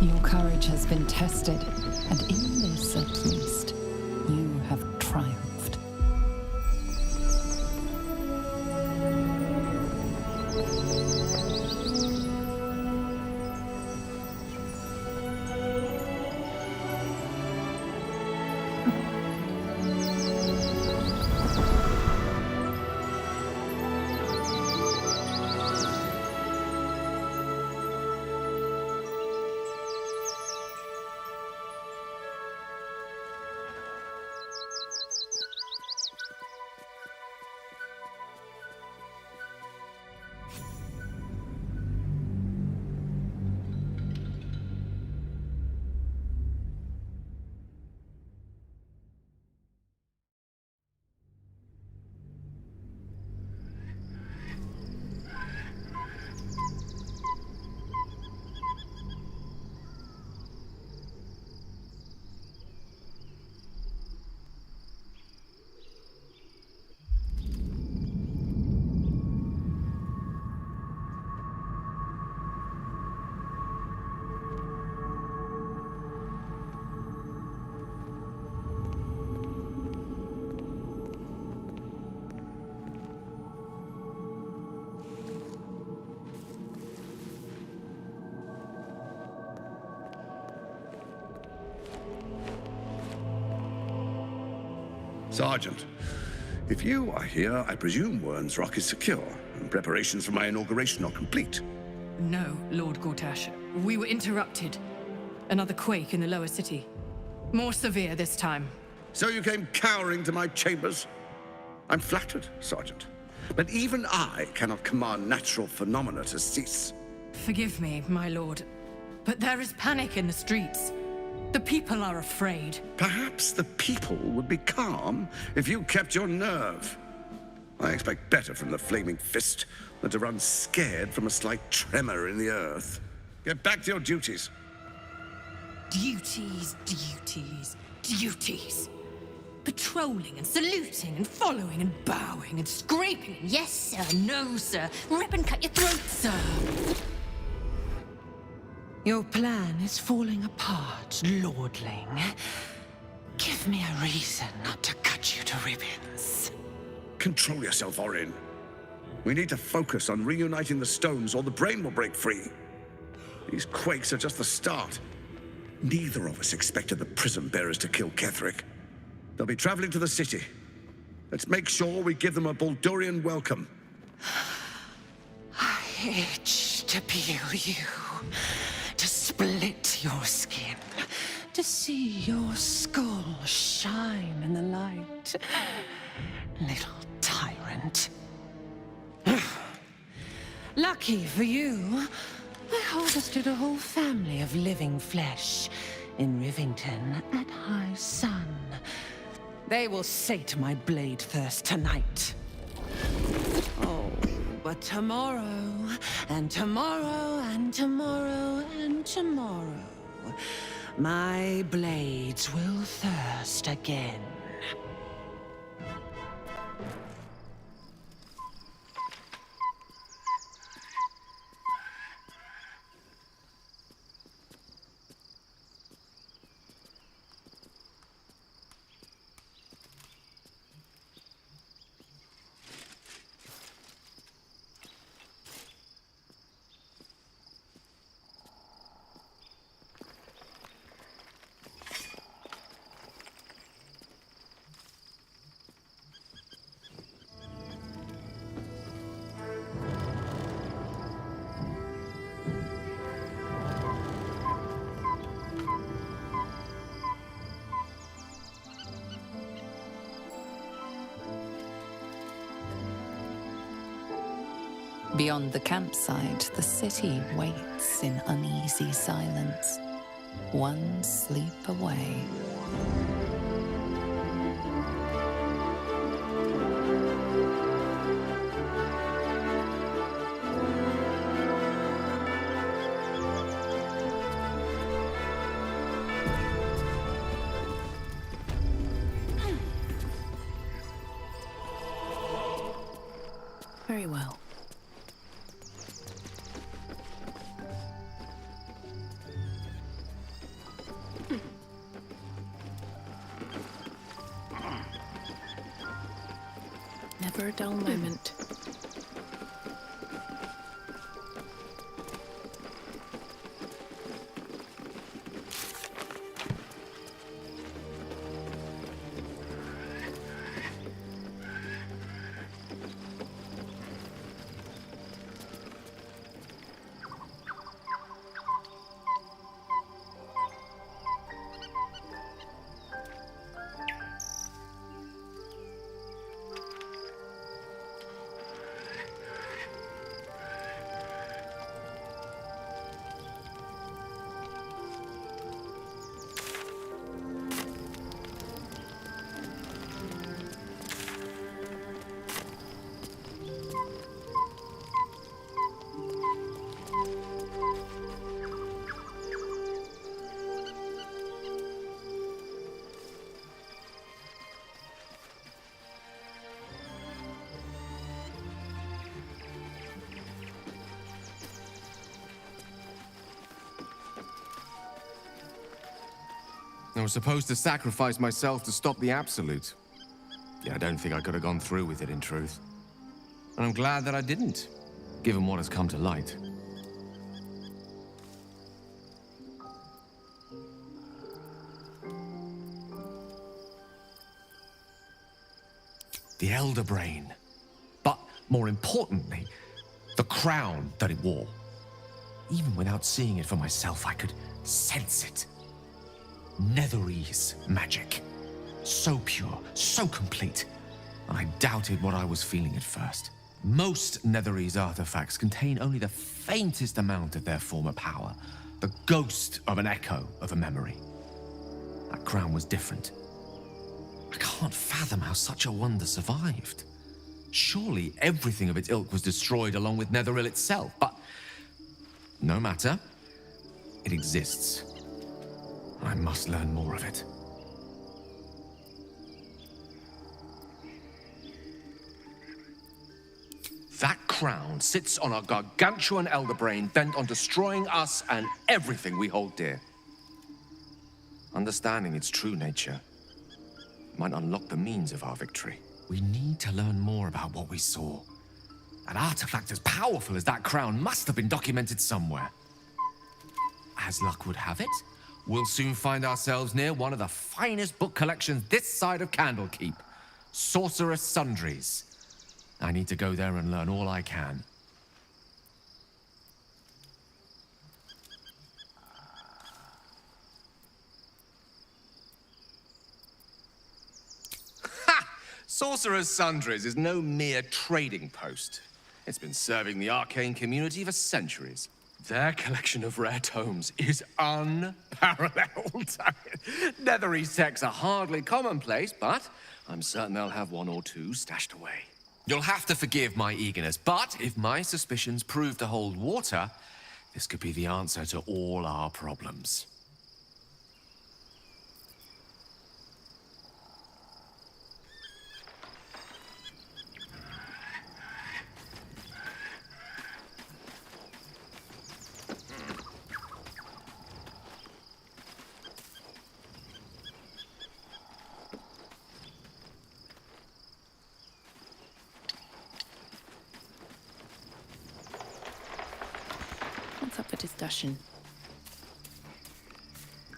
Your courage has been tested, and in this at least, you have triumphed. Sergeant, if you are here, I presume Wern's Rock is secure, and preparations for my inauguration are complete. No, Lord Gortash. We were interrupted. Another quake in the lower city. More severe this time. So you came cowering to my chambers? I'm flattered, Sergeant. But even I cannot command natural phenomena to cease. Forgive me, my lord, but there is panic in the streets. The people are afraid. Perhaps the people would be calm if you kept your nerve. I expect better from the flaming fist than to run scared from a slight tremor in the earth. Get back to your duties. Duties, duties, duties. Patrolling and saluting and following and bowing and scraping. Yes, sir. No, sir. Rip and cut your throat, sir. Your plan is falling apart, lordling. Give me a reason not to cut you to ribbons. Control yourself, Orin. We need to focus on reuniting the stones or the brain will break free. These quakes are just the start. Neither of us expected the prison bearers to kill Ketheric. They'll be traveling to the city. Let's make sure we give them a Baldurian welcome. I itch to peel you, to split your skin, to see your skull shine in the light. Little tyrant. Lucky for you, I harvested a whole family of living flesh in Rivington at high sun. They will sate my blade thirst tonight. Oh, but tomorrow, and tomorrow, and tomorrow, and tomorrow, my blades will thirst again. Beyond the campsite, the city waits in uneasy silence, one sleep away. Very well. never a dull moment. I was supposed to sacrifice myself to stop the Absolute. Yeah, I don't think I could have gone through with it, in truth. And I'm glad that I didn't, given what has come to light. The Elder Brain. But, more importantly, the crown that it wore. Even without seeing it for myself, I could sense it. Netherese magic. So pure, so complete. And I doubted what I was feeling at first. Most Netherese artifacts contain only the faintest amount of their former power. The ghost of an echo of a memory. That crown was different. I can't fathom how such a wonder survived. Surely everything of its ilk was destroyed along with Netheril itself, but no matter. It exists. I must learn more of it. That crown sits on a gargantuan elder brain bent on destroying us and everything we hold dear. Understanding its true nature might unlock the means of our victory. We need to learn more about what we saw. An artifact as powerful as that crown must have been documented somewhere. As luck would have it, we'll soon find ourselves near one of the finest book collections this side of Candlekeep. Sorcerous Sundries. I need to go there and learn all I can. Ha! Sorcerous Sundries is no mere trading post. It's been serving the arcane community for centuries. Their collection of rare tomes is unparalleled. Netherese texts are hardly commonplace, but I'm certain they'll have one or two stashed away. You'll have to forgive my eagerness, but if my suspicions prove to hold water, this could be the answer to all our problems. What's up for discussion?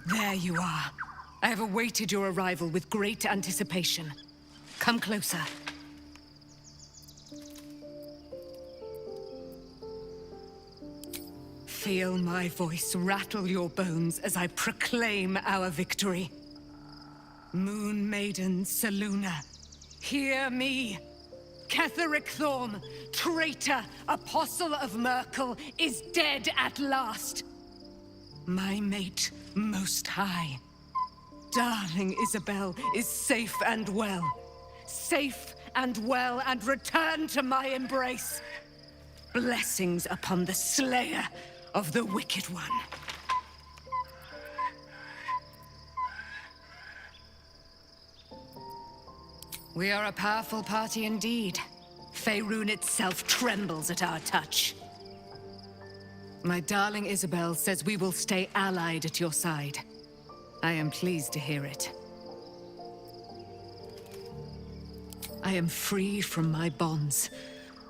There you are. I have awaited your arrival with great anticipation. Come closer. Feel my voice rattle your bones as I proclaim our victory. Moon Maiden Selûne, hear me! Ketheric Thorm, traitor, apostle of Merkel, is dead at last. My mate, Most High. Darling Isabel is safe and well. Safe and well, and returned to my embrace. Blessings upon the slayer of the Wicked One. We are a powerful party indeed. Faerun itself trembles at our touch. My darling Isabel says we will stay allied at your side. I am pleased to hear it. I am free from my bonds,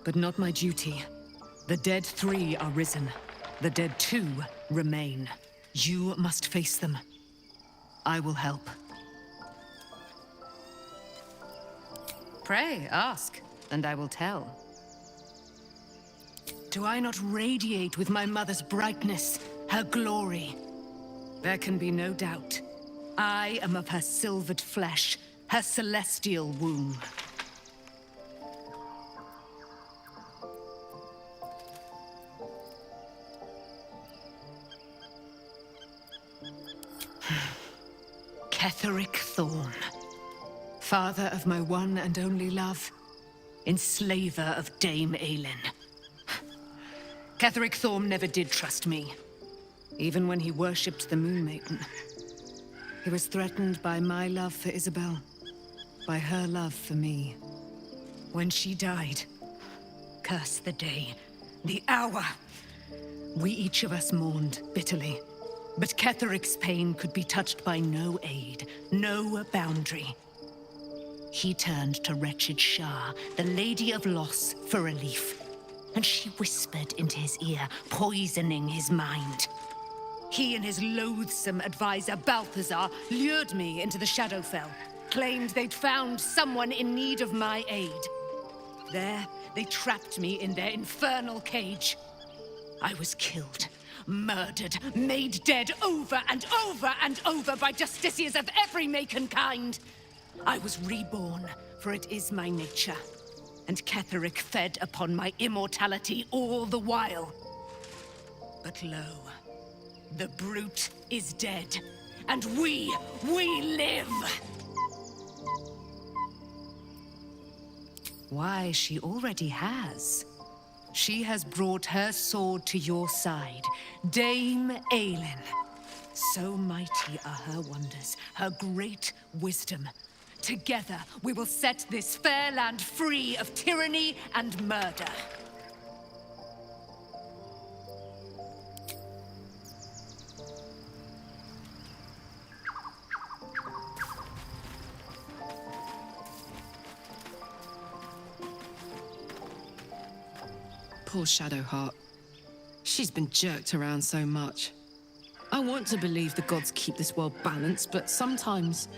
but not my duty. The dead 3 are risen. The dead 2 remain. You must face them. I will help. Pray, ask, and I will tell. Do I not radiate with my mother's brightness, her glory? There can be no doubt. I am of her silvered flesh, her celestial womb. Ketheric Thorn, father of my one and only love, enslaver of Dame Aelin. Ketheric Thorn never did trust me, even when he worshipped the Moon Maiden. He was threatened by my love for Isabel, by her love for me. When she died, curse the day, the hour, we each of us mourned bitterly. But Ketheric's pain could be touched by no aid, no boundary. He turned to wretched Shah, the Lady of Loss, for relief. And she whispered into his ear, poisoning his mind. He and his loathsome advisor, Balthazar, lured me into the Shadowfell, claimed they'd found someone in need of my aid. There, they trapped me in their infernal cage. I was killed, murdered, made dead over and over and over by justiciars of every make and kind. I was reborn, for it is my nature. And Ketheric fed upon my immortality all the while. But lo, the brute is dead, and we live! Why, she already has. She has brought her sword to your side, Dame Aelin. So mighty are her wonders, her great wisdom. Together, we will set this fair land free of tyranny and murder. Poor Shadowheart. She's been jerked around so much. I want to believe the gods keep this world balanced, but sometimes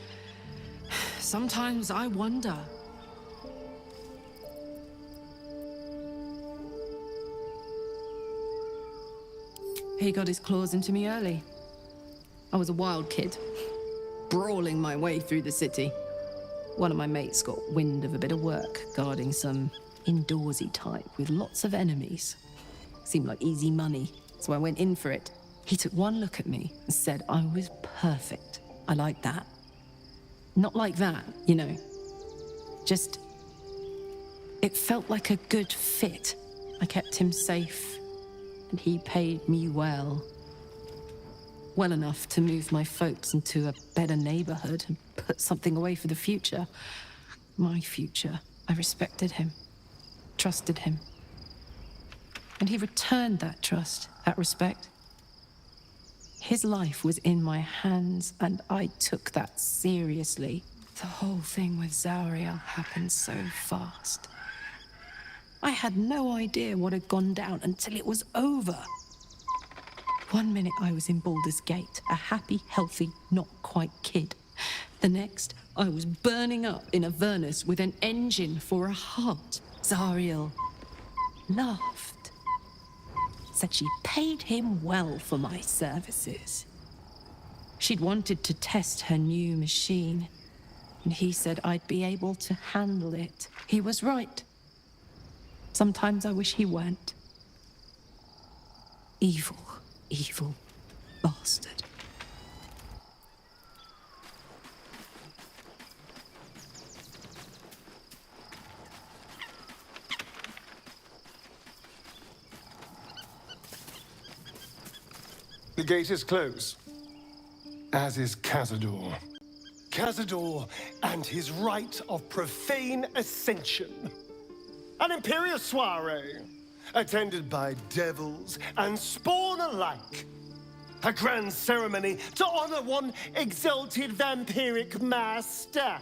I wonder. He got his claws into me early. I was a wild kid, brawling my way through the city. One of my mates got wind of a bit of work guarding some indoorsy type with lots of enemies. Seemed like easy money, so I went in for it. He took one look at me and said I was perfect. I like that. Not like that, you know. Just, it felt like a good fit. I kept him safe, and he paid me well. Well enough to move my folks into a better neighborhood and put something away for the future. My future. I respected him, trusted him. And he returned that trust, that respect. His life was in my hands, and I took that seriously. The whole thing with Zariel happened so fast. I had no idea what had gone down until it was over. One minute I was in Baldur's Gate, a happy, healthy, not quite kid. The next, I was burning up in Avernus with an engine for a heart. Zariel laughed. Said she paid him well for my services. She'd wanted to test her new machine, and he said I'd be able to handle it. He was right. Sometimes I wish he weren't. Evil, evil bastard. The gate is closed, as is Cazador. Cazador and his rite of profane ascension. An imperial soiree, attended by devils and spawn alike. A grand ceremony to honor one exalted vampiric master.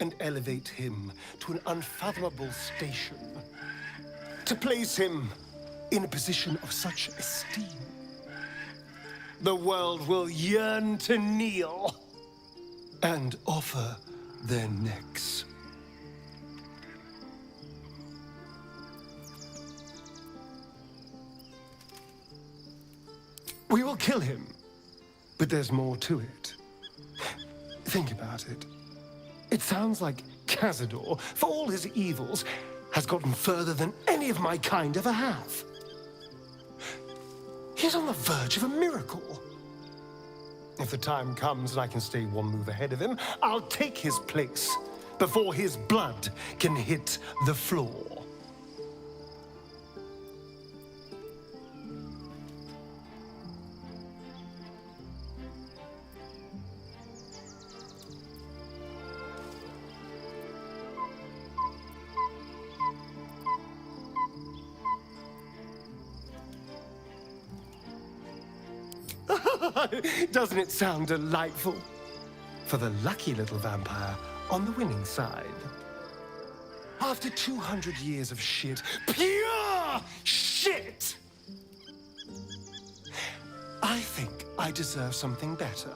and elevate him to an unfathomable station. To place him in a position of such esteem, the world will yearn to kneel and offer their necks. We will kill him, but there's more to it. Think about it. It sounds like Cazador, for all his evils, has gotten further than any of my kind ever have. He's on the verge of a miracle. If the time comes and I can stay one move ahead of him, I'll take his place before his blood can hit the floor. Doesn't it sound delightful? For the lucky little vampire on the winning side. After 200 years of shit, pure shit! I think I deserve something better.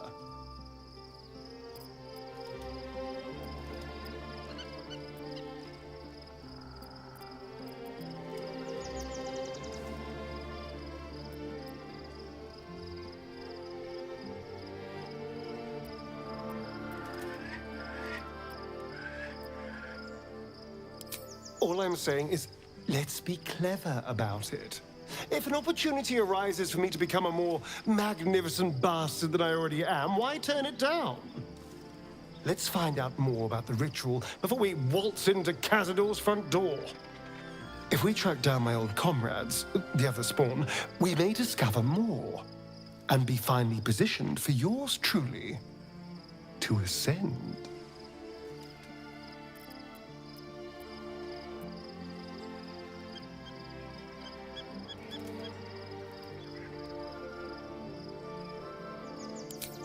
All I'm saying is, let's be clever about it. If an opportunity arises for me to become a more magnificent bastard than I already am, why turn it down? Let's find out more about the ritual before we waltz into Cazador's front door. If we track down my old comrades, the other spawn, we may discover more and be finally positioned for yours truly to ascend.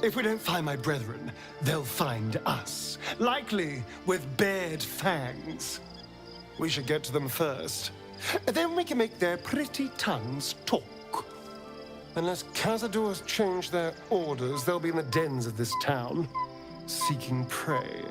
If we don't find my brethren, they'll find us, likely with bared fangs. We should get to them first. Then we can make their pretty tongues talk. Unless Cazador has changed their orders, they'll be in the dens of this town, seeking prey.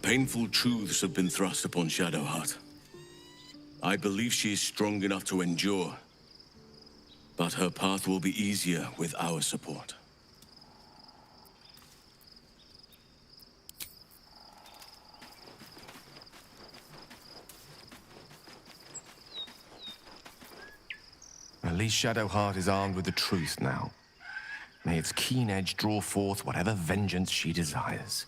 Painful truths have been thrust upon Shadowheart. I believe she is strong enough to endure, but her path will be easier with our support. At least Shadowheart is armed with the truth now. May its keen edge draw forth whatever vengeance she desires.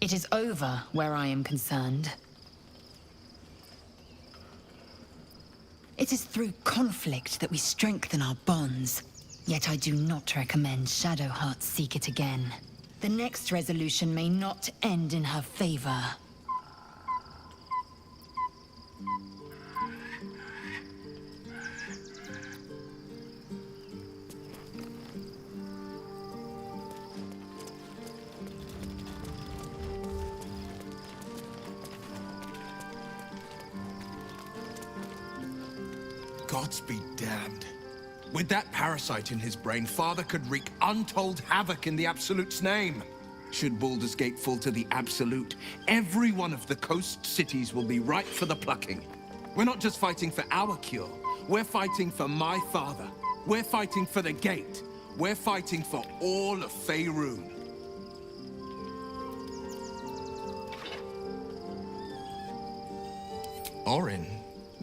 It is over where I am concerned. It is through conflict that we strengthen our bonds. Yet I do not recommend Shadowheart seek it again. The next resolution may not end in her favor. Gods be damned. With that parasite in his brain, Father could wreak untold havoc in the Absolute's name. Should Baldur's Gate fall to the Absolute, every one of the coast cities will be ripe for the plucking. We're not just fighting for our cure. We're fighting for my father. We're fighting for the Gate. We're fighting for all of Faerun. Orin?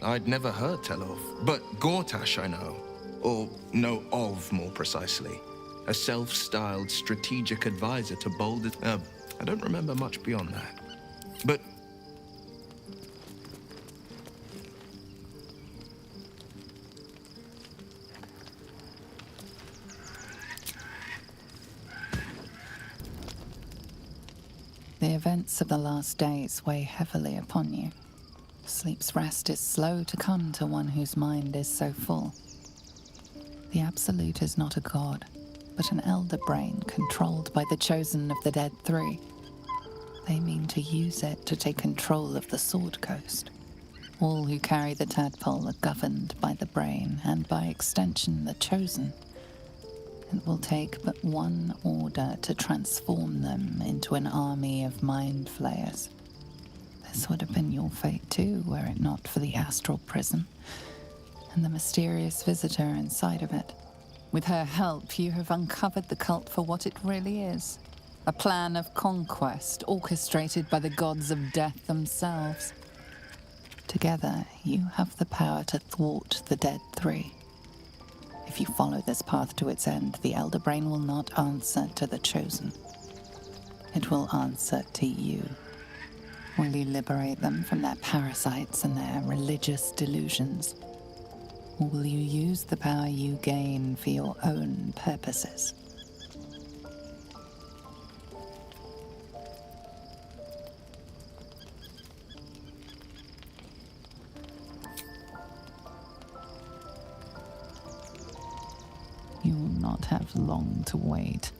I'd never heard tell of. But Gortash I know. Or know of, more precisely. A self-styled strategic advisor to Baldur. I don't remember much beyond that. But... The events of the last days weigh heavily upon you. Sleep's rest is slow to come to one whose mind is so full. The Absolute is not a god, but an elder brain controlled by the chosen of the Dead Three. They mean to use it to take control of the Sword Coast. All who carry the tadpole are governed by the brain, and by extension the chosen. It will take but one order to transform them into an army of mind flayers. This would have been your fate too, were it not for the astral prison and the mysterious visitor inside of it. With her help, you have uncovered the cult for what it really is. A plan of conquest orchestrated by the gods of death themselves. Together, you have the power to thwart the Dead Three. If you follow this path to its end, the Elder Brain will not answer to the Chosen. It will answer to you. Will you liberate them from their parasites and their religious delusions? Or will you use the power you gain for your own purposes? You will not have long to wait.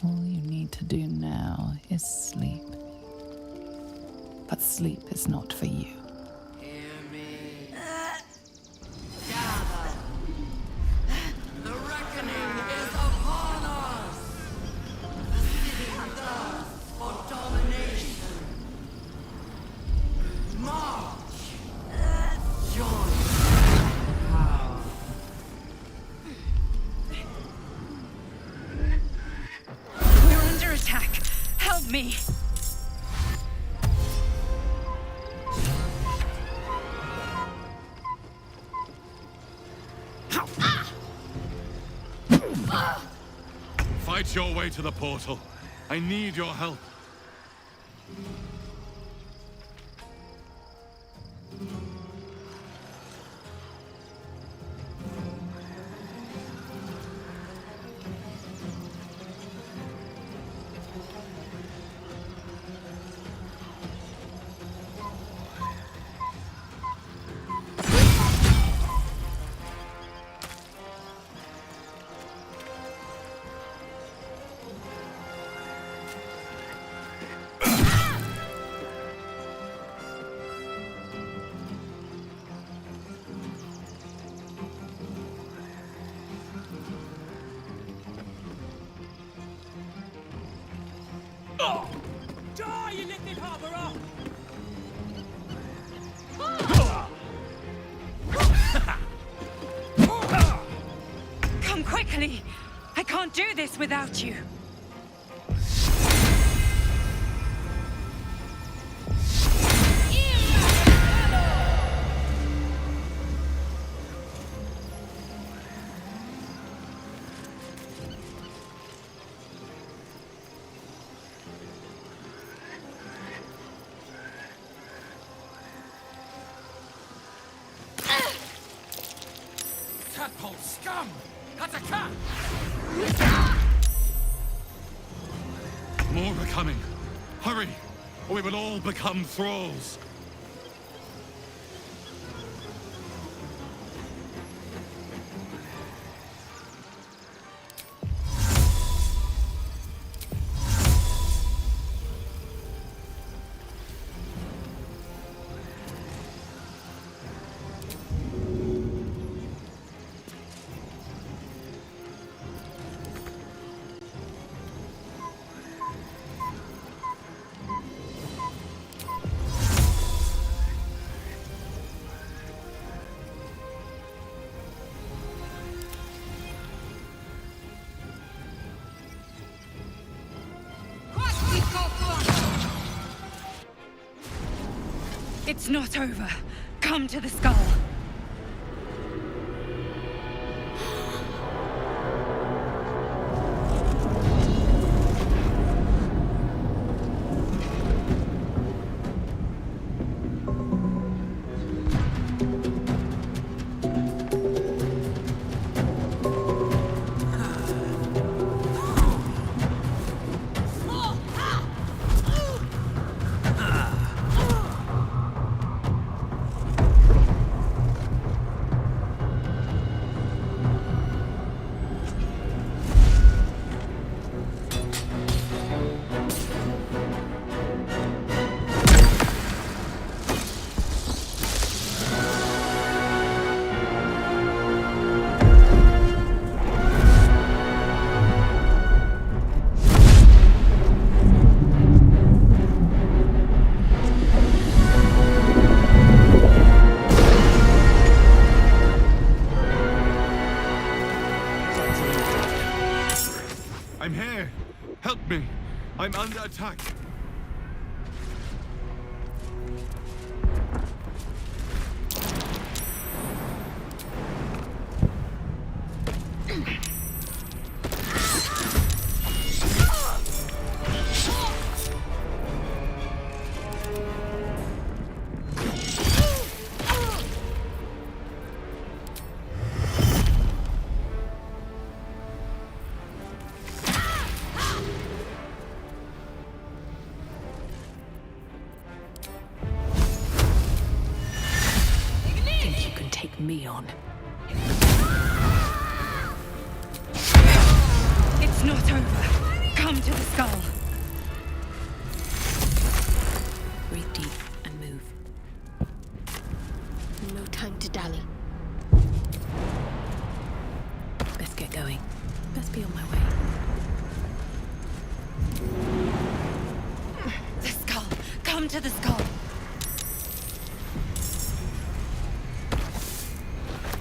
All you need to do now is sleep. But sleep is not for you. The reckoning is upon us! The city thirsts for domination. March! Join power. We're under attack. Help me! Fight your way to the portal. I need your help. Die, you little harborer! Come quickly! I can't do this without you. Tadpole scum! Attack! More are coming. Hurry, or we will all become thralls. It's not over. Come to the skull. I'm here! Help me! I'm under attack! Think you can take me on? It's not over. Come to the skull. Breathe deep and move. No time to dally. Best get going. Best be on my way. The skull. Come to the skull.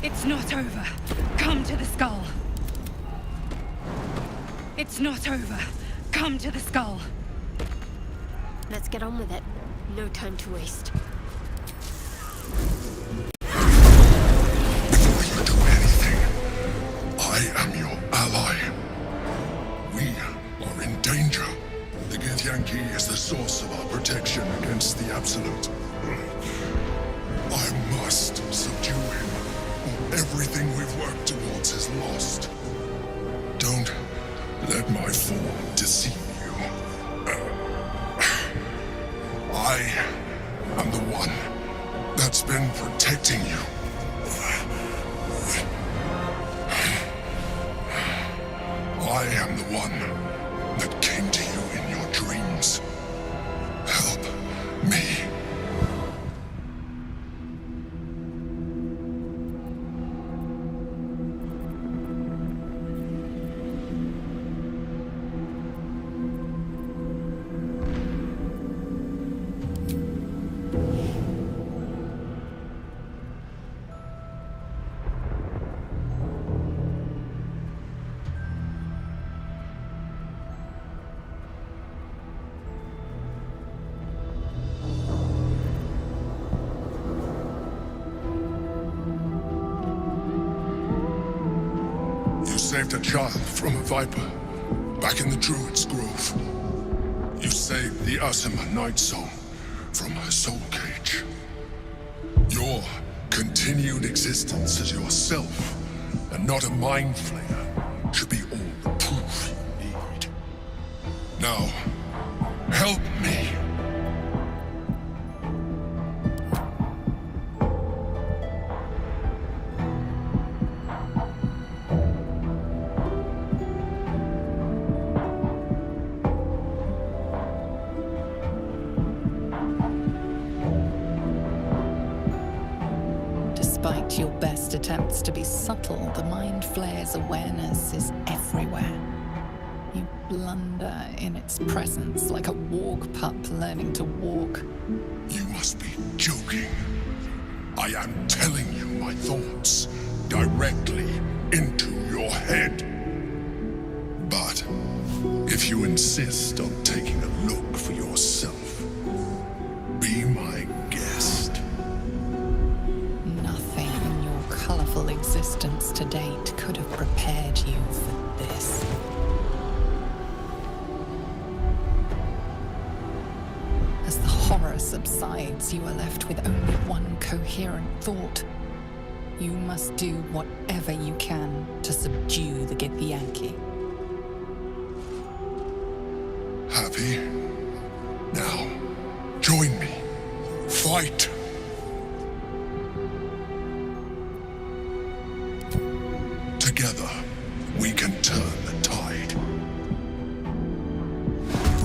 It's not over. Come to the skull. It's not over. Come to the skull. Let's get on with it. No time to waste. Before you do anything, I am your ally. We are in danger. The Githyanki is the source of our protection against the Absolute. I must subdue him, or everything we've worked towards is lost. Don't let my form deceive you. I am the one that's been protecting you. I am the one that came to you in your dreams. Help me. You saved a child from a viper back in the Druid's Grove. You saved the Asima Night Zone from her soul cage. Your continued existence as yourself and not a mind flayer should be all the proof you need. Now, help me. Despite your best attempts to be subtle, the Mind Flayer's awareness is everywhere. You blunder in its presence like a walk pup learning to walk. You must be joking. I am telling you my thoughts directly into your head. But if you insist on taking a look for yourself, be my guest. sides, you are left with only one coherent thought. You must do whatever you can to subdue the Githyanki. Happy? Now, join me. Fight! Together, we can turn the tide.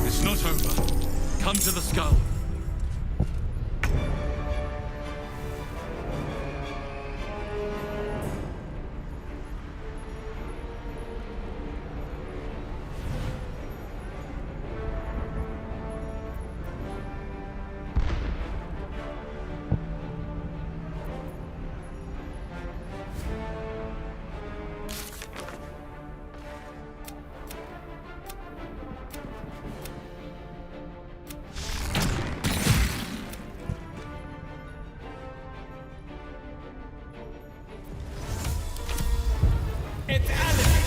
It's not over. Come to the skull. It's Alice!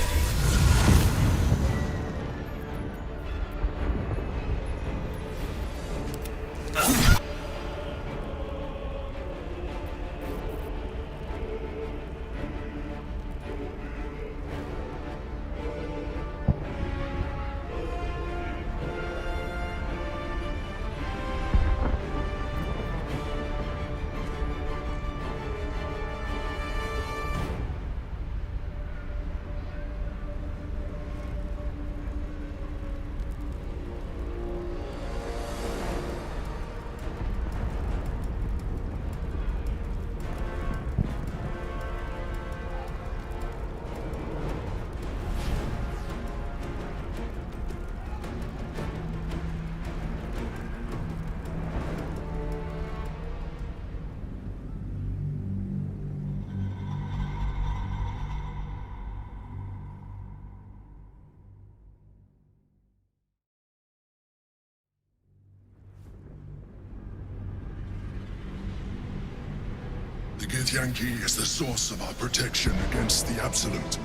The Githyanki is the source of our protection against the Absolute.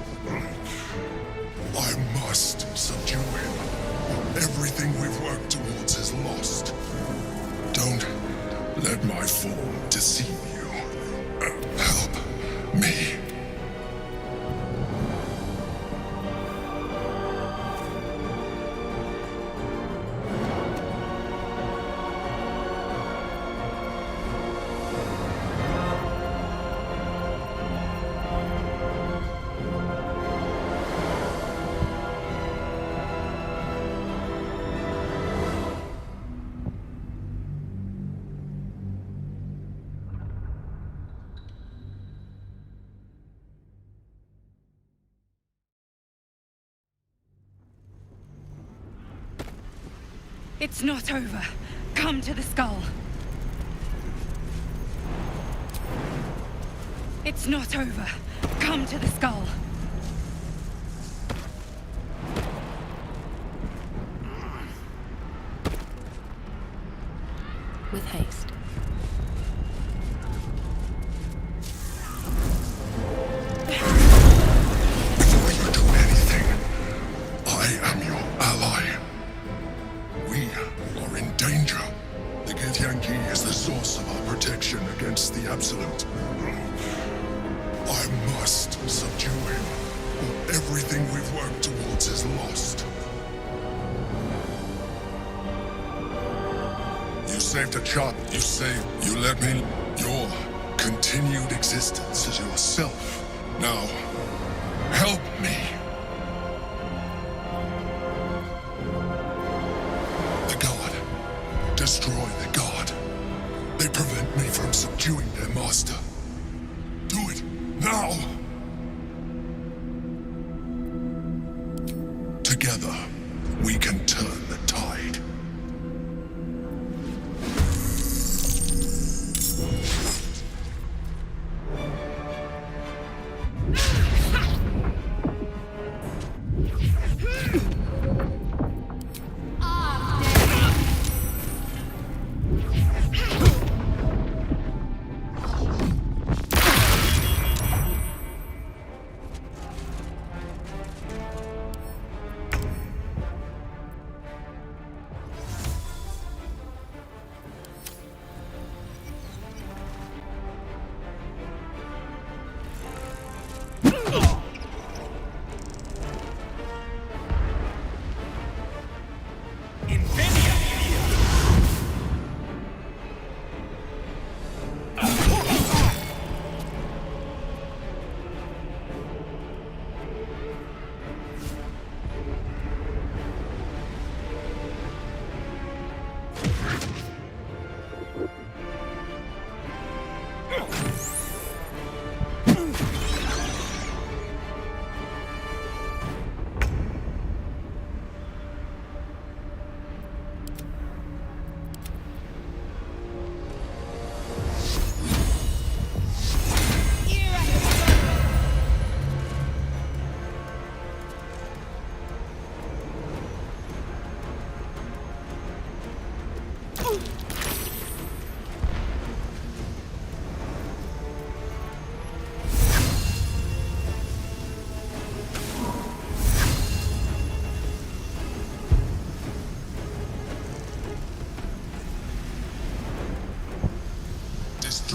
I must subdue him. Everything we've worked towards is lost. Don't let my form deceive you. Help me. It's not over. Come to the skull. It's not over. Come to the skull. With haste. Before you do anything, I am your ally. We are in danger. The Githyanki is the source of our protection against the Absolute. I must subdue him, or everything we've worked towards is lost. You saved a child. You let me. Your continued existence is yourself. Now, help me. The God. Destroy the God. They prevent me from subduing their master. Do it now. Together, we can turn the tide.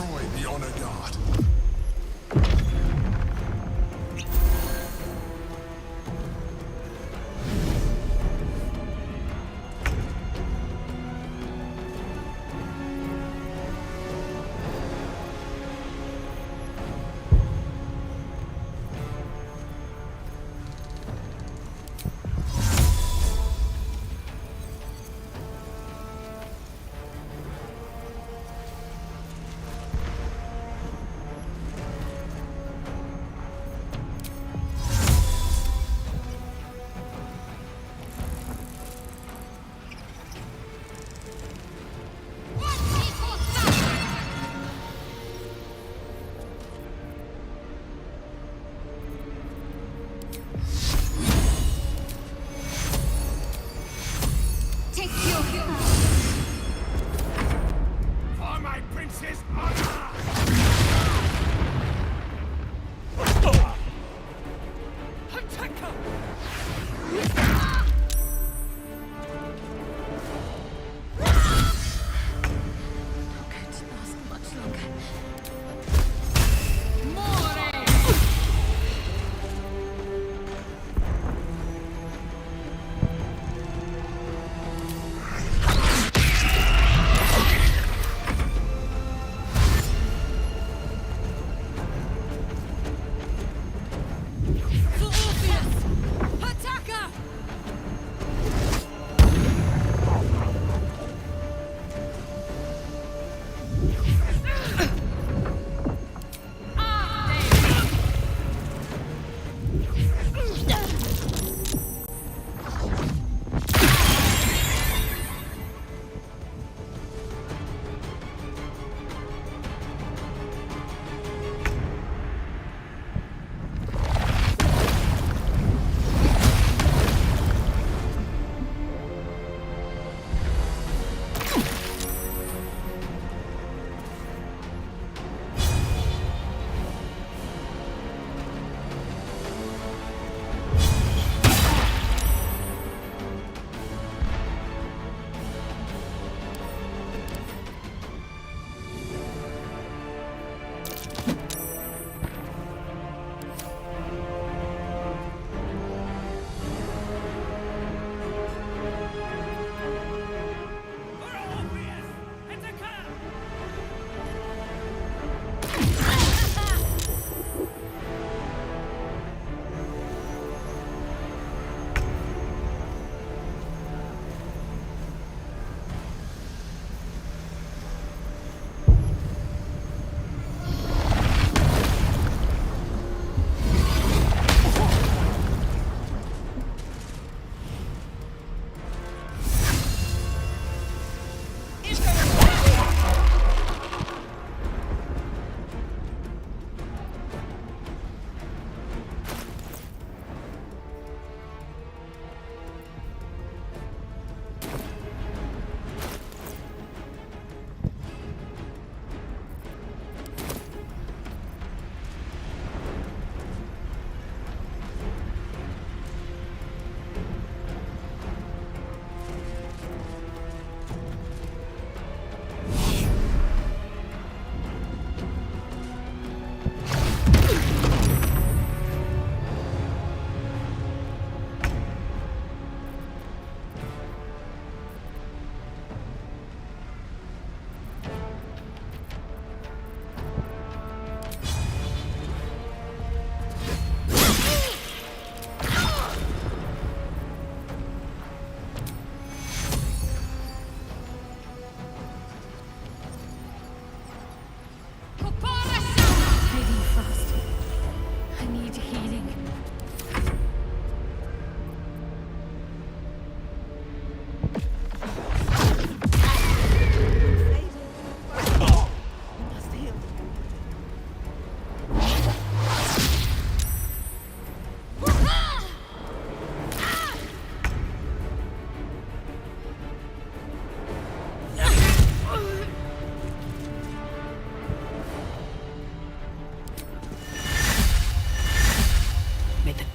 destroy the Honor Guard. For my prince's honor!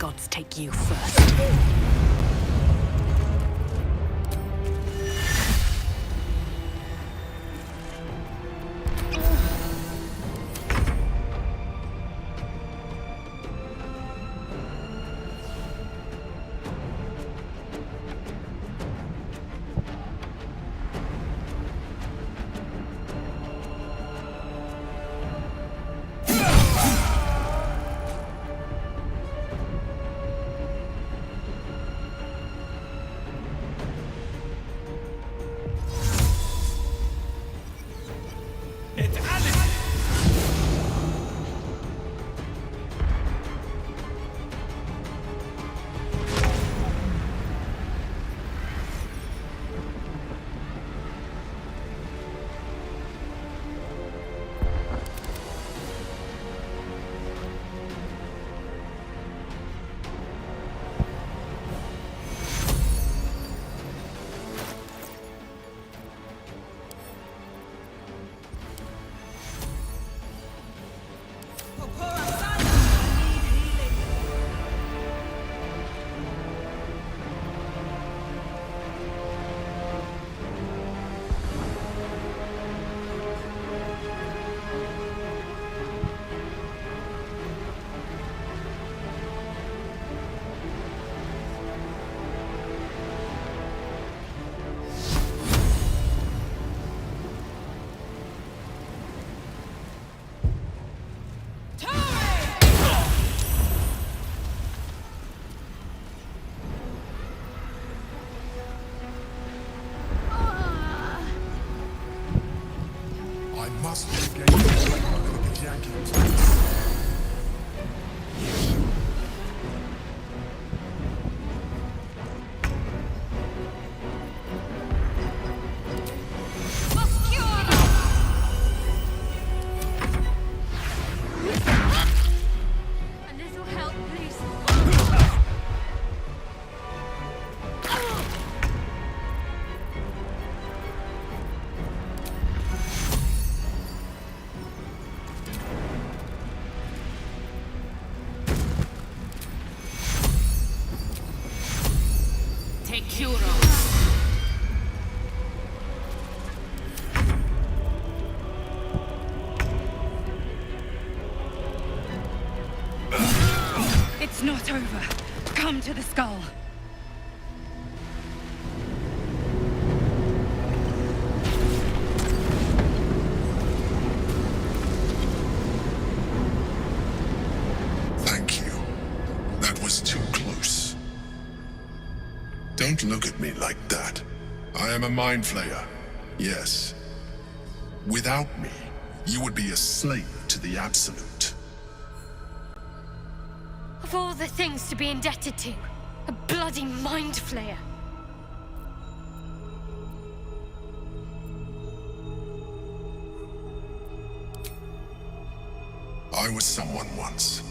gods take you first. It's not over. Come to the skull. Thank you. That was too close. Don't look at me like that. I am a mind flayer. Yes. Without me, you would be a slave to the Absolute. Of all the things to be indebted to, a bloody mind flayer. I was someone once.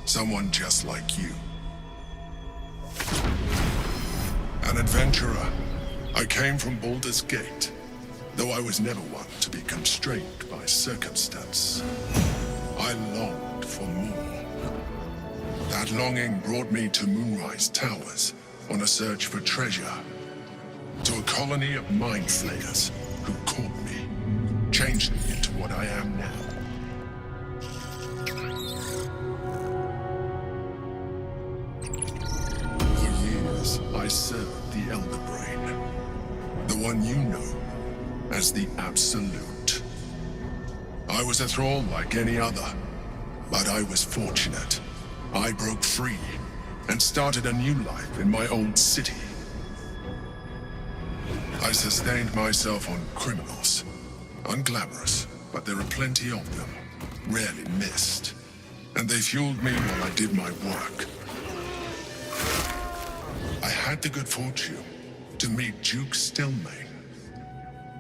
Someone just like you. An adventurer. I came from Baldur's Gate, though I was never one to be constrained by circumstance. I longed for more. That longing brought me to Moonrise Towers on a search for treasure. To a colony of mind flayers who caught me, changed me into what I am now. For years, I served the Elder Brain. The one you know as the Absolute. I was a thrall like any other, but I was fortunate. I broke free and started a new life in my old city. I sustained myself on criminals. Unglamorous, but there are plenty of them, rarely missed. And they fueled me while I did my work. I had the good fortune to meet Duke Stillmain.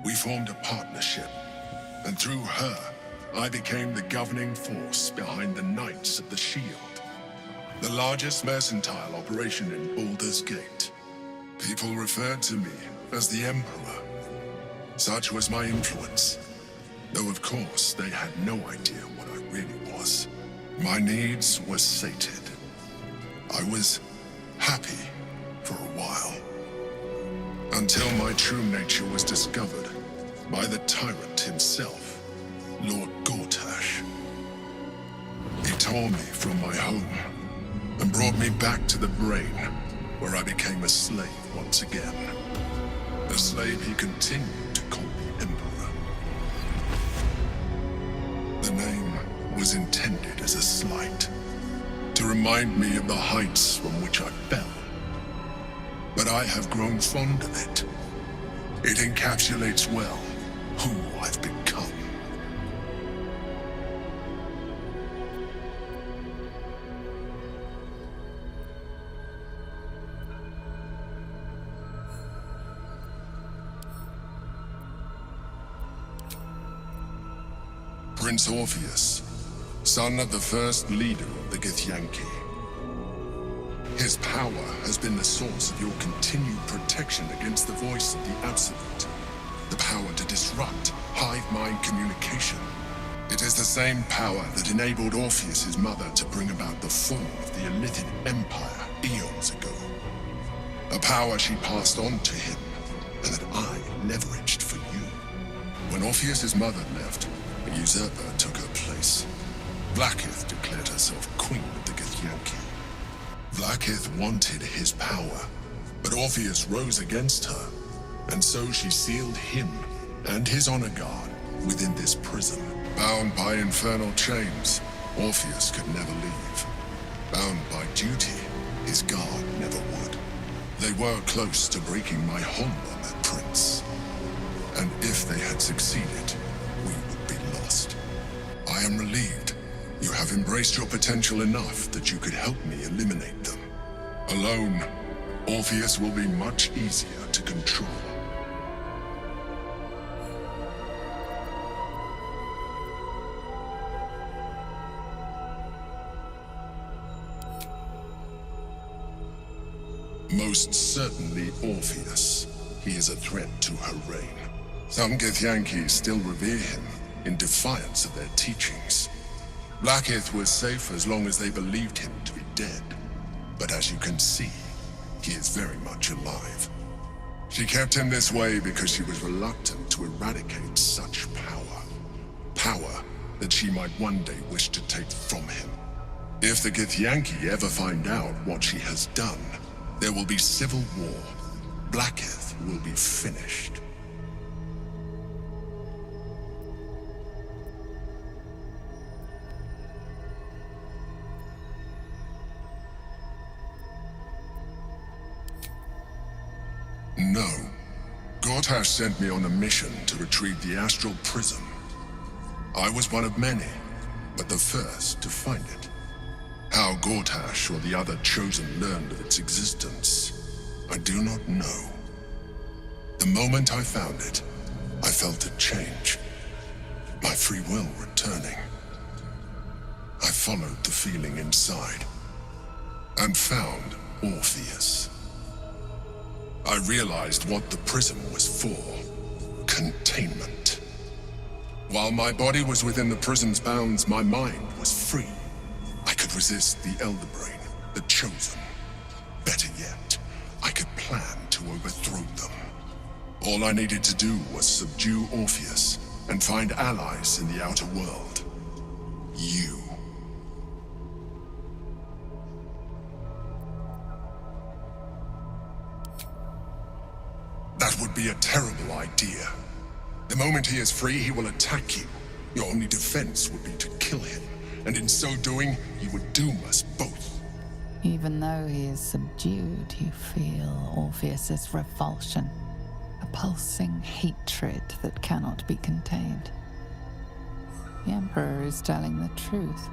We formed a partnership, and through her, I became the governing force behind the Knights of the Shield. The largest mercantile operation in Baldur's Gate. People referred to me as the Emperor. Such was my influence. Though of course, they had no idea what I really was. My needs were sated. I was happy for a while. Until my true nature was discovered by the tyrant himself, Lord Gortash. He tore me from my home and brought me back to the Brain, where I became a slave once again. A slave he continued to call the Emperor. The name was intended as a slight, to remind me of the heights from which I fell. But I have grown fond of it. It encapsulates well who I've become. Prince Orpheus, son of the first leader of the Githyanki. His power has been the source of your continued protection against the voice of the Absolute. The power to disrupt hive mind communication. It is the same power that enabled Orpheus's mother to bring about the fall of the Elithian Empire eons ago. A power she passed on to him, and that I leveraged for you. When Orpheus's mother left, a usurper took her place. Blackith declared herself queen of the Githyanki. Blackith wanted his power, but Orpheus rose against her, and so she sealed him and his honor guard within this prison. Bound by infernal chains, Orpheus could never leave. Bound by duty, his guard never would. They were close to breaking my hold on that prince. And if they had succeeded, we would be lost. I am relieved. You have embraced your potential enough that you could help me eliminate them. Alone, Orpheus will be much easier to control. Most certainly Orpheus. He is a threat to her reign. Some Githyanki still revere him in defiance of their teachings. Blackith was safe as long as they believed him to be dead. But as you can see, he is very much alive. She kept him this way because she was reluctant to eradicate such power. Power that she might one day wish to take from him. If the Githyanki ever find out what she has done, there will be civil war. Blackith will be finished. No. Gortash sent me on a mission to retrieve the Astral Prism. I was one of many, but the first to find it. How Gortash or the other Chosen learned of its existence, I do not know. The moment I found it, I felt a change. My free will returning. I followed the feeling inside, and found Orpheus. I realized what the prism was for. Containment. While my body was within the prism's bounds, my mind was free. I could resist the Elder Brain, the Chosen. Better yet, I could plan to overthrow them. All I needed to do was subdue Orpheus and find allies in the outer world. You. That would be a terrible idea. The moment he is free, he will attack you. Your only defense would be to kill him, and in so doing, he would doom us both. Even though he is subdued, you feel Orpheus's revulsion, a pulsing hatred that cannot be contained. The Emperor is telling the truth.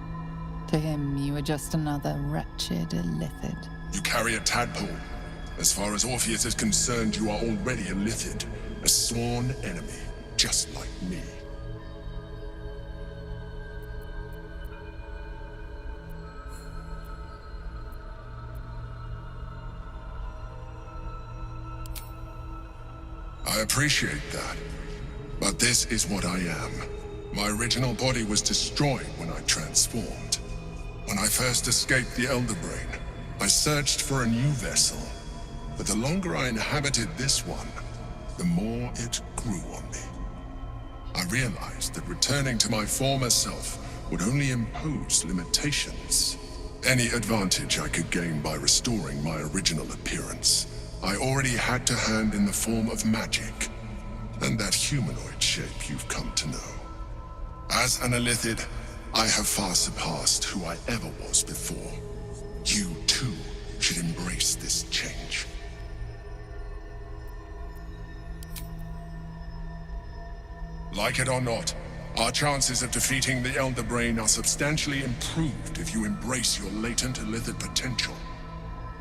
To him, you are just another wretched illithid. You carry a tadpole. As far as Orpheus is concerned, you are already a Lithid, a sworn enemy, just like me. I appreciate that, but this is what I am. My original body was destroyed when I transformed. When I first escaped the Elder Brain, I searched for a new vessel. But the longer I inhabited this one, the more it grew on me. I realized that returning to my former self would only impose limitations. Any advantage I could gain by restoring my original appearance, I already had to hand in the form of magic, and that humanoid shape you've come to know. As an illithid, I have far surpassed who I ever was before. You, too, should embrace this change. Like it or not, our chances of defeating the Elder Brain are substantially improved if you embrace your latent illithid potential.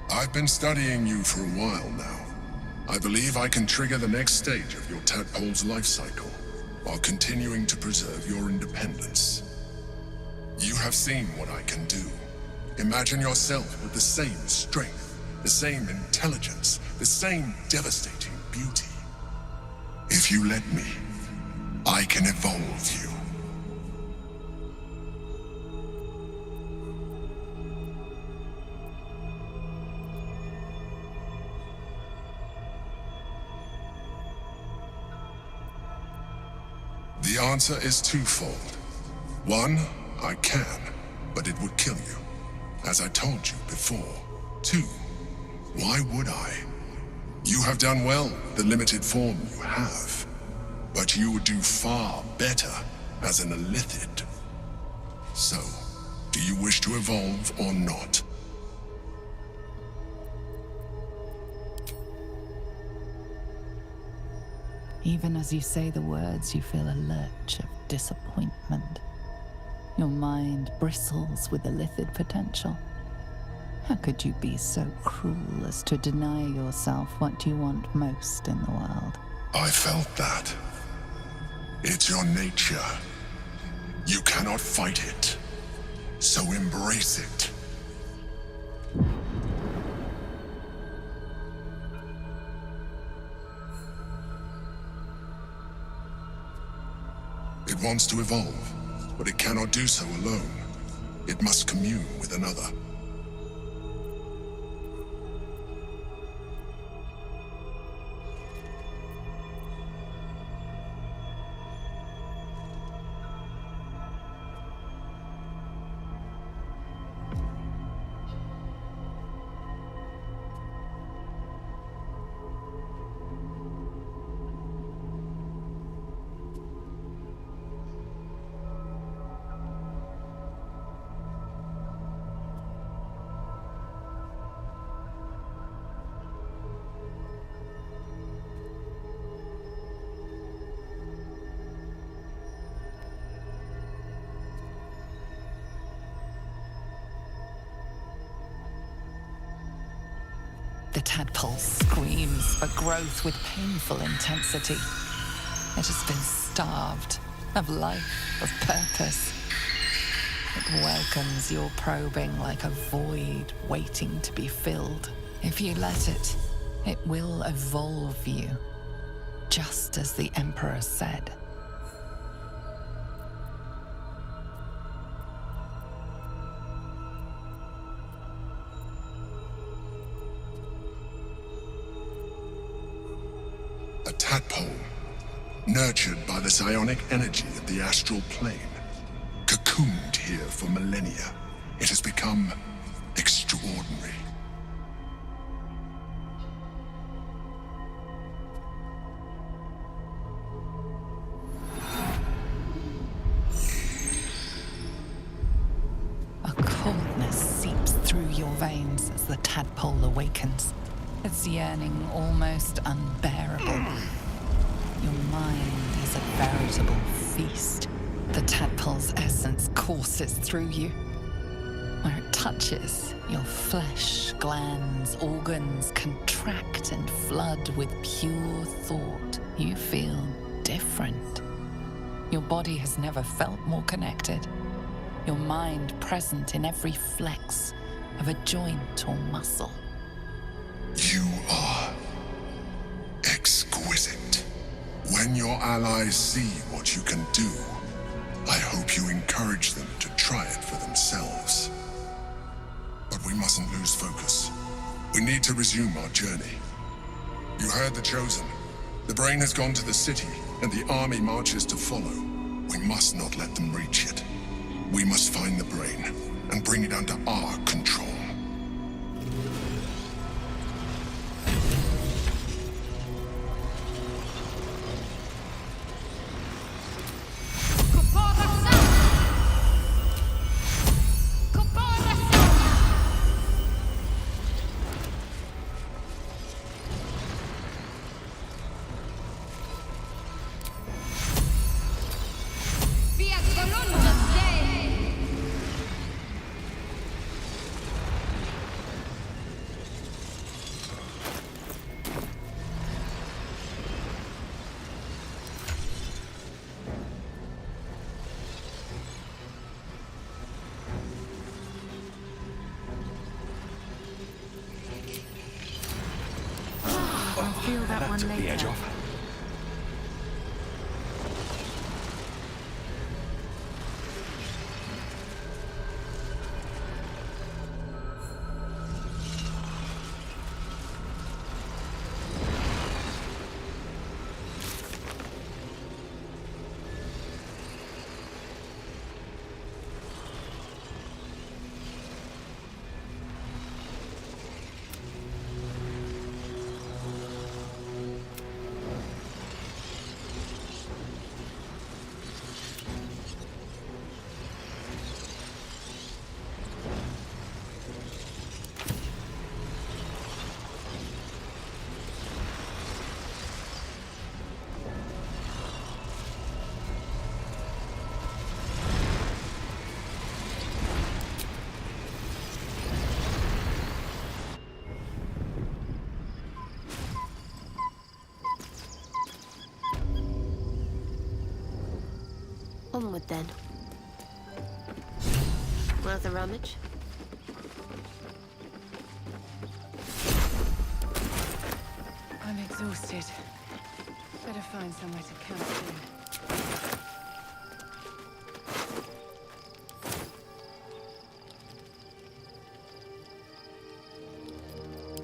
I've been studying you for a while now. I believe I can trigger the next stage of your tadpole's life cycle, while continuing to preserve your independence. You have seen what I can do. Imagine yourself with the same strength, the same intelligence, the same devastating beauty. If you let me, I can evolve you. The answer is twofold. One, I can, but it would kill you, as I told you before. Two, why would I? You have done well with the limited form you have. But you would do far better as an illithid. So, do you wish to evolve or not? Even as you say the words, you feel a lurch of disappointment. Your mind bristles with illithid potential. How could you be so cruel as to deny yourself what you want most in the world? I felt that. It's your nature. You cannot fight it. So embrace it. It wants to evolve, but it cannot do so alone. It must commune with another. The tadpole screams for growth with painful intensity. It has been starved of life, of purpose. It welcomes your probing like a void waiting to be filled. If you let it, it will evolve you, just as the Emperor said. A tadpole, nurtured by the psionic energy of the astral plane. Cocooned here for millennia, it has become extraordinary. A coldness seeps through your veins as the tadpole awakens, its yearning almost unbearable. Your mind is a veritable feast. The tadpole's essence courses through you. Where it touches, your flesh, glands, organs contract and flood with pure thought. You feel different. Your body has never felt more connected. Your mind present in every flex of a joint or muscle. You are exquisite. When your allies see what you can do, I hope you encourage them to try it for themselves. But we mustn't lose focus. We need to resume our journey. You heard the Chosen. The brain has gone to the city, and the army marches to follow. We must not let them reach it. We must find the brain and bring it under our control. Feel that one took later. the edge off. Onward then. Worth a rummage? I'm exhausted. Better find somewhere to camp soon.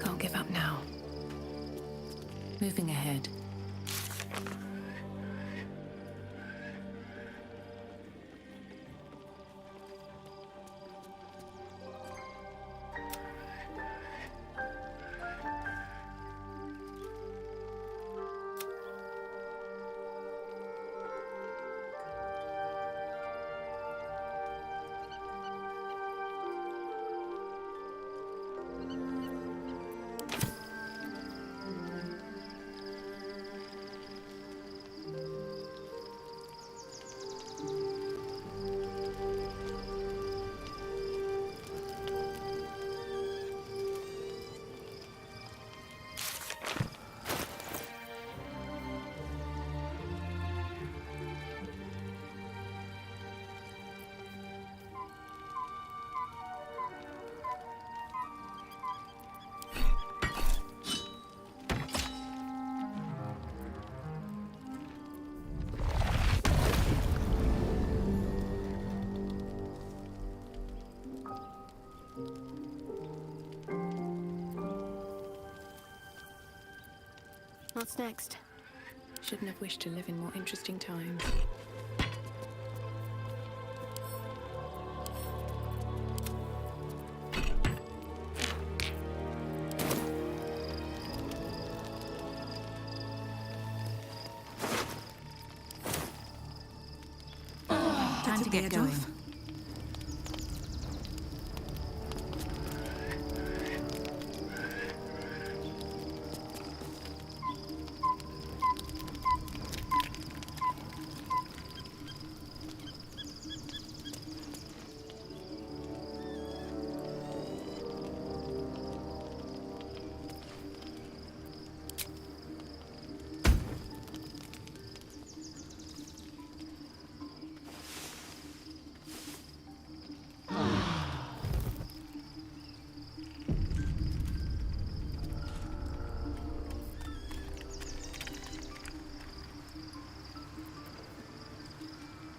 Can't give up now. Moving ahead. What's next? Shouldn't have wished to live in more interesting times. Time to get going.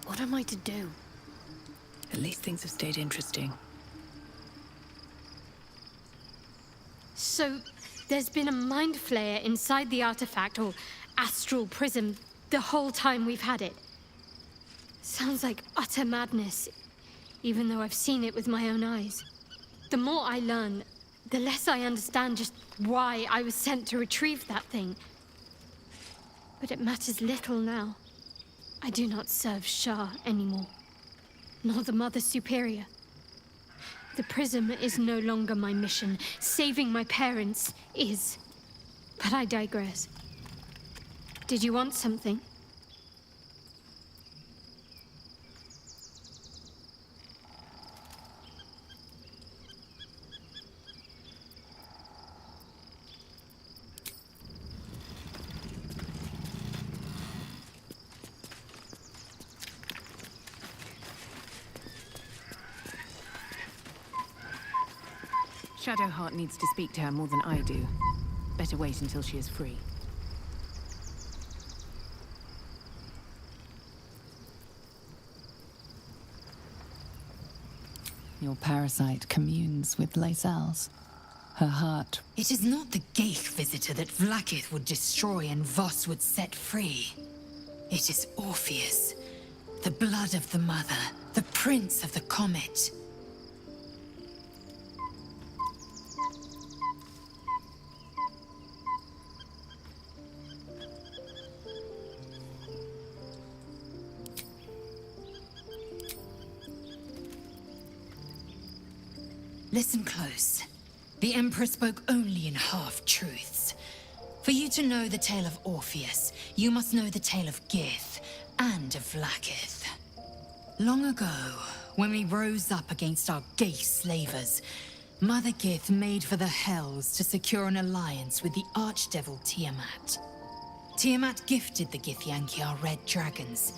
What am I to do? At least things have stayed interesting. So, there's been a mind flayer inside the artifact, or astral prism, the whole time we've had it. Sounds like utter madness, even though I've seen it with my own eyes. The more I learn, the less I understand just why I was sent to retrieve that thing. But it matters little now. I do not serve Shah anymore, nor the Mother Superior. The prism is no longer my mission. Saving my parents is. But I digress. Did you want something? Shadowheart needs to speak to her more than I do. Better wait until she is free. Your parasite communes with Lae'zel's. Her heart. It is not the Geich visitor that Vlaakith would destroy and Voss would set free. It is Orpheus, the blood of the mother, the prince of the comet. Listen close. The Emperor spoke only in half-truths. For you to know the tale of Orpheus, you must know the tale of Gith and of Vlaakith. Long ago, when we rose up against our Geich slavers, Mother Gith made for the Hells to secure an alliance with the Archdevil Tiamat. Tiamat gifted the Githyanki our red dragons.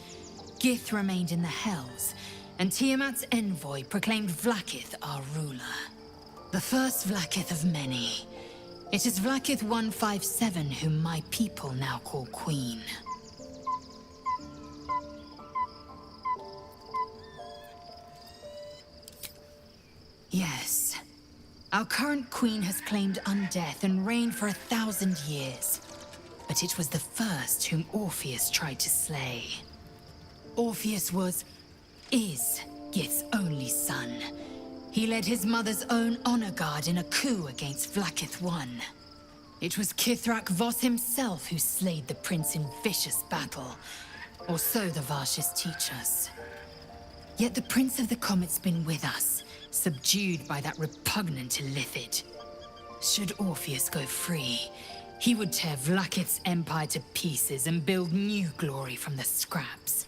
Gith remained in the Hells, and Tiamat's envoy proclaimed Vlaakith our ruler. The first Vlaakith of many. It is Vlaakith 157 whom my people now call Queen. Yes. Our current queen has claimed undeath and reigned for 1,000 years. But it was the first whom Orpheus tried to slay. Orpheus is Gith's only son. He led his mother's own honor guard in a coup against Vlaakith I. It was Kithrak Voss himself who slayed the prince in vicious battle, or so the Varshas teach us. Yet the Prince of the Comet's been with us, subdued by that repugnant Illithid. Should Orpheus go free, he would tear Vlaakith's empire to pieces and build new glory from the scraps.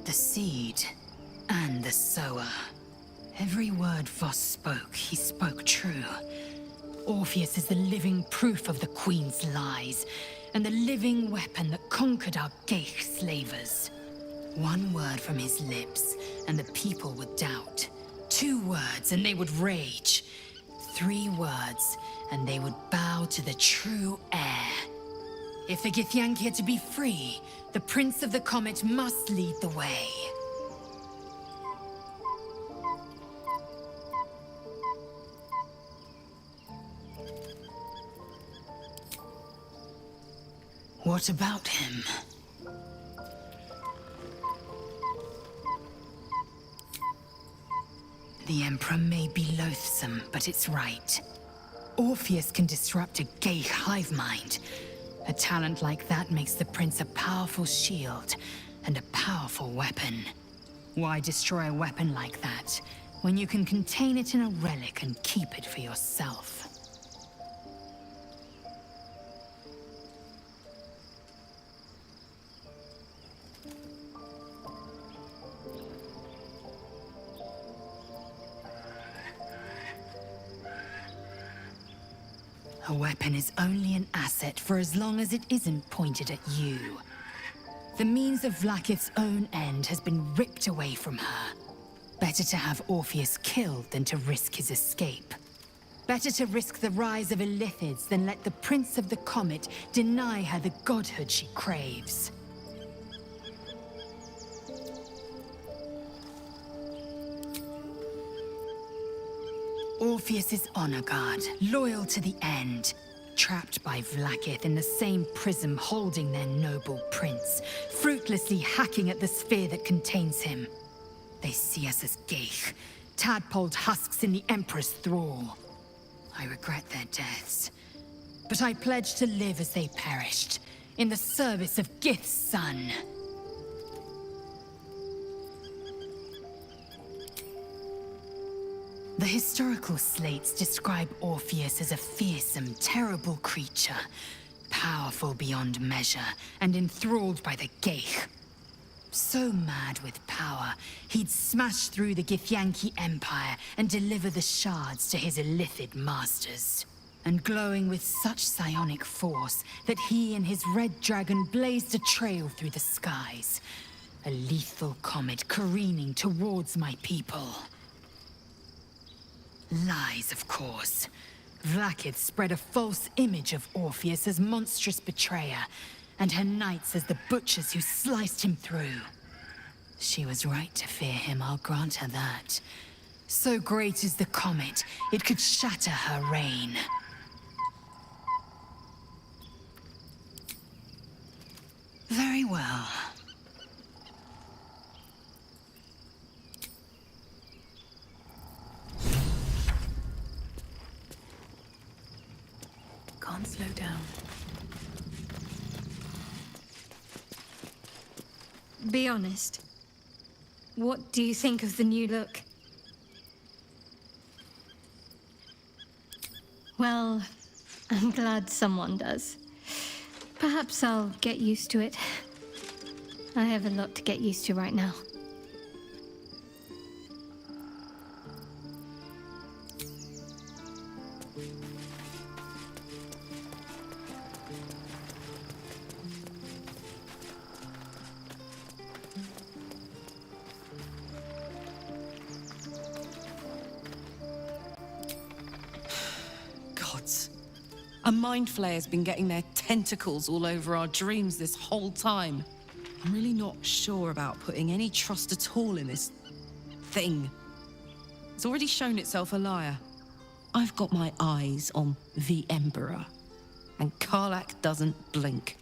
The seed and the sower. Every word Voss spoke, he spoke true. Orpheus is the living proof of the Queen's lies, and the living weapon that conquered our Geich slavers. One word from his lips, and the people would doubt. 2 words, and they would rage. 3 words, and they would bow to the true heir. If the Githyanki are to be free, The Prince of the Comet must lead the way. What about him? The Emperor may be loathsome, but it's right. Orpheus can disrupt a gay hive mind. A talent like that makes the Prince a powerful shield and a powerful weapon. Why destroy a weapon like that, when you can contain it in a relic and keep it for yourself? A weapon is only an asset for as long as it isn't pointed at you. The means of Vlaakith's own end has been ripped away from her. Better to have Orpheus killed than to risk his escape. Better to risk the rise of Illithids than let the Prince of the Comet deny her the godhood she craves. Orpheus is honor guard, loyal to the end. Trapped by Vlaakith in the same prism holding their noble prince, fruitlessly hacking at the sphere that contains him. They see us as geich, tadpoled husks in the Emperor's thrall. I regret their deaths, but I pledge to live as they perished, in the service of Gith's son. The historical slates describe Orpheus as a fearsome, terrible creature, powerful beyond measure, and enthralled by the geich. So mad with power, he'd smash through the Githyanki Empire and deliver the shards to his Illithid masters. And glowing with such psionic force that he and his red dragon blazed a trail through the skies. A lethal comet careening towards my people. Lies, of course. Vlaakith spread a false image of Orpheus as monstrous betrayer, and her knights as the butchers who sliced him through. She was right to fear him, I'll grant her that. So great is the comet, it could shatter her reign. Very well. Can't slow down. Be honest. What do you think of the new look? Well, I'm glad someone does. Perhaps I'll get used to it. I have a lot to get used to right now. A mind flayer's been getting their tentacles all over our dreams this whole time. I'm really not sure about putting any trust at all in this thing. It's already shown itself a liar. I've got my eyes on the Emperor, and Karlach doesn't blink.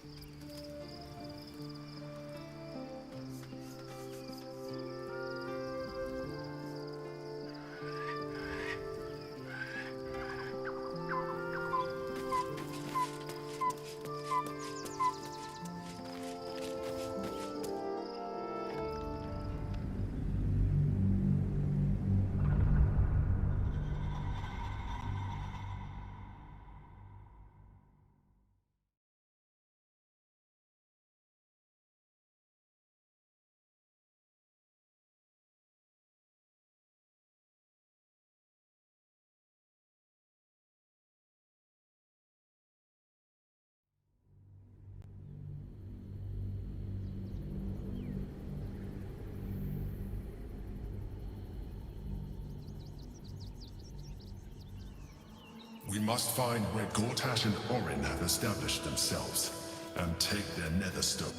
We must find where Gortash and Orin have established themselves, and take their netherstone.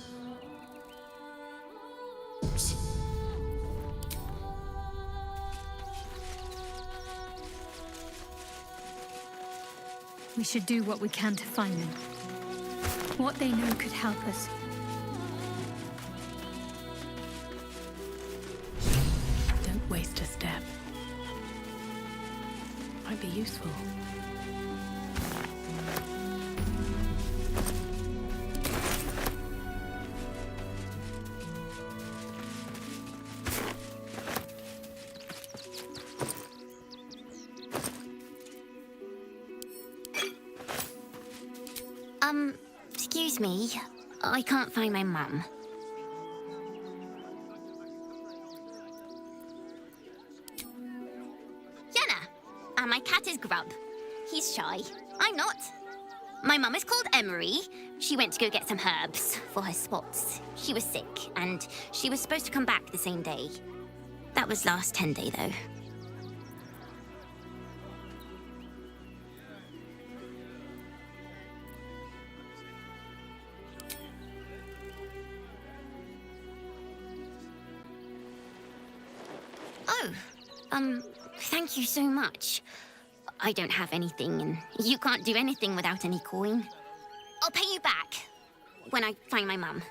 We should do what we can to find them. What they know could help us. Don't waste a step. Might be useful. Excuse me. I can't find my mum. Yenna! And my cat is Grub. He's shy. I'm not. My mum is called Emery. She went to go get some herbs for her spots. She was sick, and she was supposed to come back the same day. That was last 10 day, though. Thank you so much. I don't have anything, and you can't do anything without any coin. I'll pay you back when I find my mum.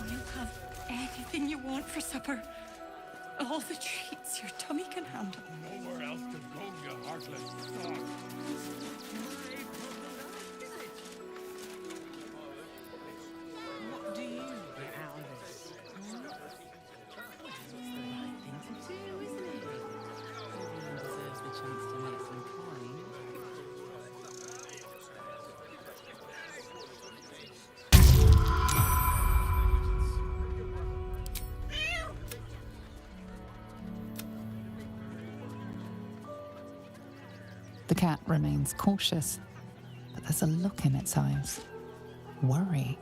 You have anything you want for supper. All the treats your tummy can handle. Nowhere else to go, you heartless dog. What do you get out of this? It's the right thing to do, isn't it? Everyone deserves the chance to make some coin. The cat remains cautious, but there's a look in its eyes. Worry.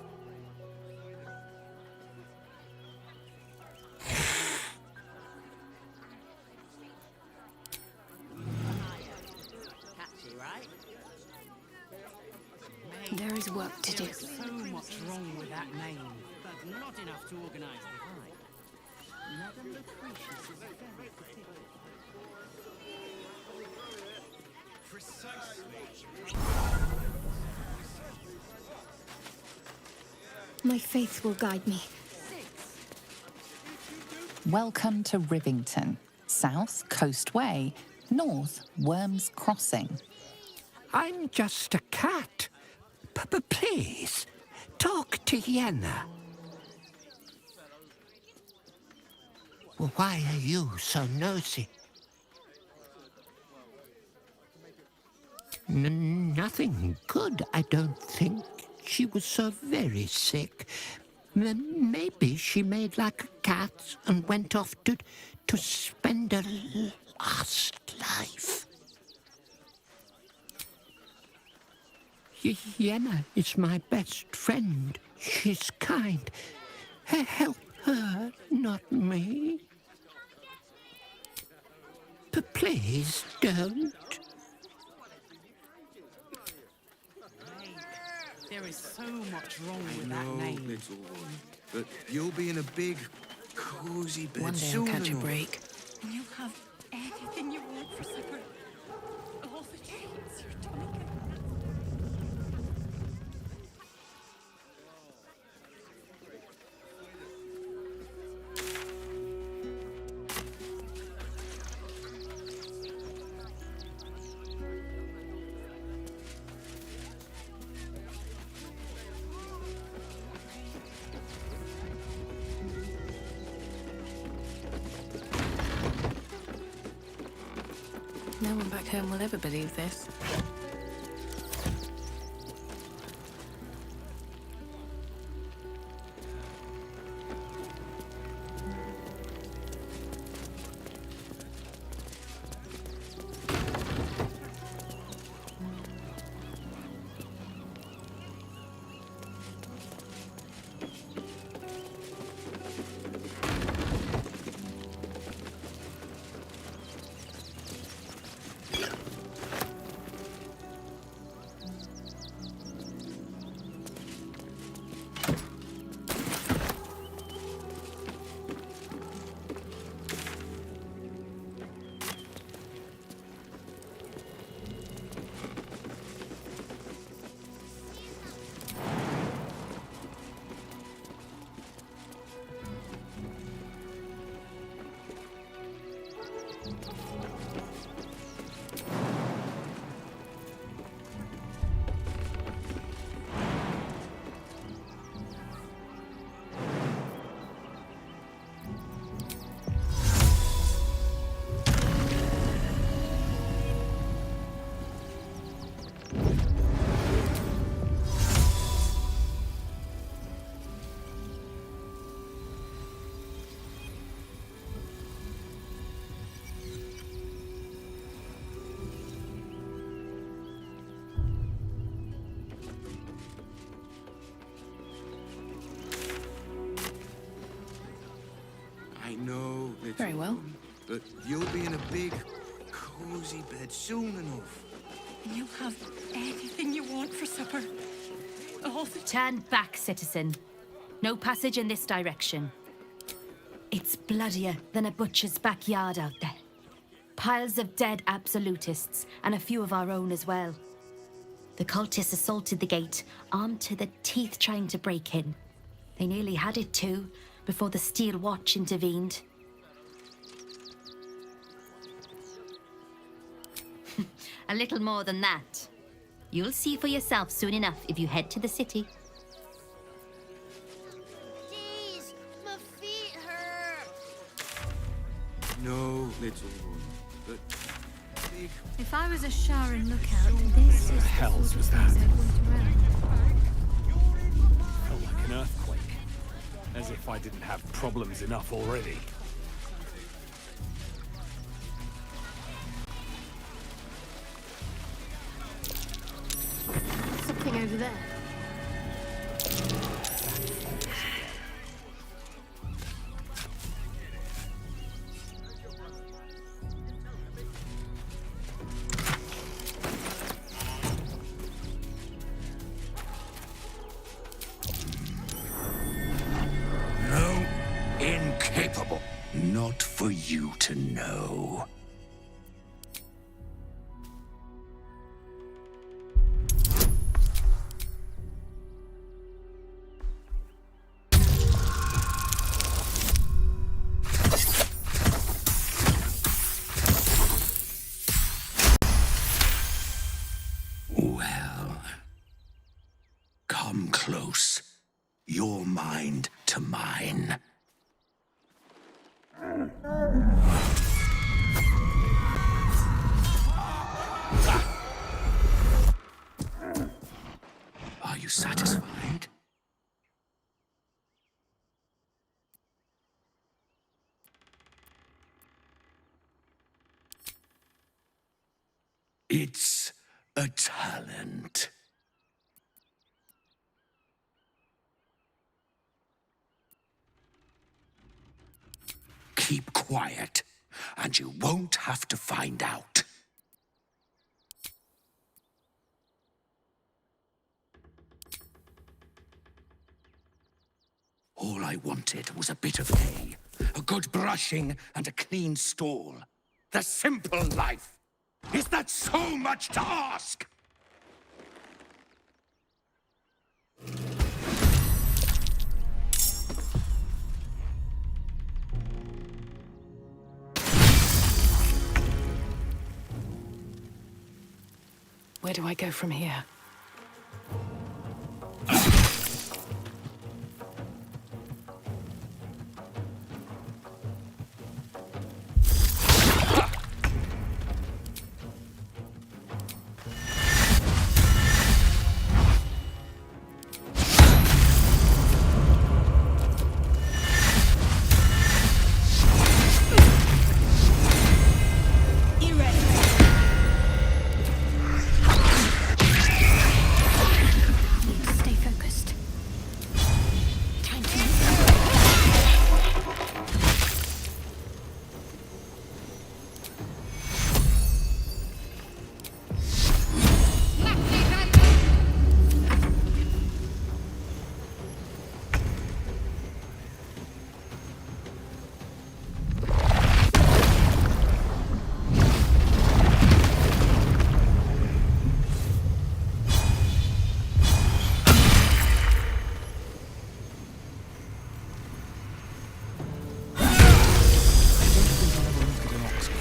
There is work to do. There's so much wrong with that name, but not enough to organize the fight. Madame Lucretius is very particular. My faith will guide me. Welcome to Rivington. South, Coast Way. North, Worms Crossing. I'm just a cat. Please, talk to Yenna. Why are you so nosy? Nothing good, I don't think. She was so very sick. Maybe she made like a cat and went off to spend her last life. Yenna is my best friend. She's kind. Help her, not me. Please don't. There is so much wrong with No, that name. little one, but you'll be in a big, cozy bed One day I'll soon catch a enough. break. You have anything you want for supper. All the treats your tummy can handle. No one back home will ever believe this. Very well. But you'll be in a big, cozy bed soon enough. You'll have anything you want for supper. Turn back, citizen. No passage in this direction. It's bloodier than a butcher's backyard out there. Piles of dead absolutists, and a few of our own as well. The cultists assaulted the gate, armed to the teeth trying to break in. They nearly had it too, before the Steel Watch intervened. A little more than that. You'll see for yourself soon enough if you head to the city. Jeez, my feet hurt. No, little one. But big. If I was a Sharon lookout, this is What the hell was that? Felt like an earthquake. As if I didn't have problems enough already. Something over there. No, incapable. Not for you to know. Well, come close. Your mind to mine. Are you satisfied? It's a talent. Keep quiet, and you won't have to find out. All I wanted was a bit of hay, a good brushing, and a clean stall. The simple life. Is that so much to ask? Where do I go from here? Stay focused. Time to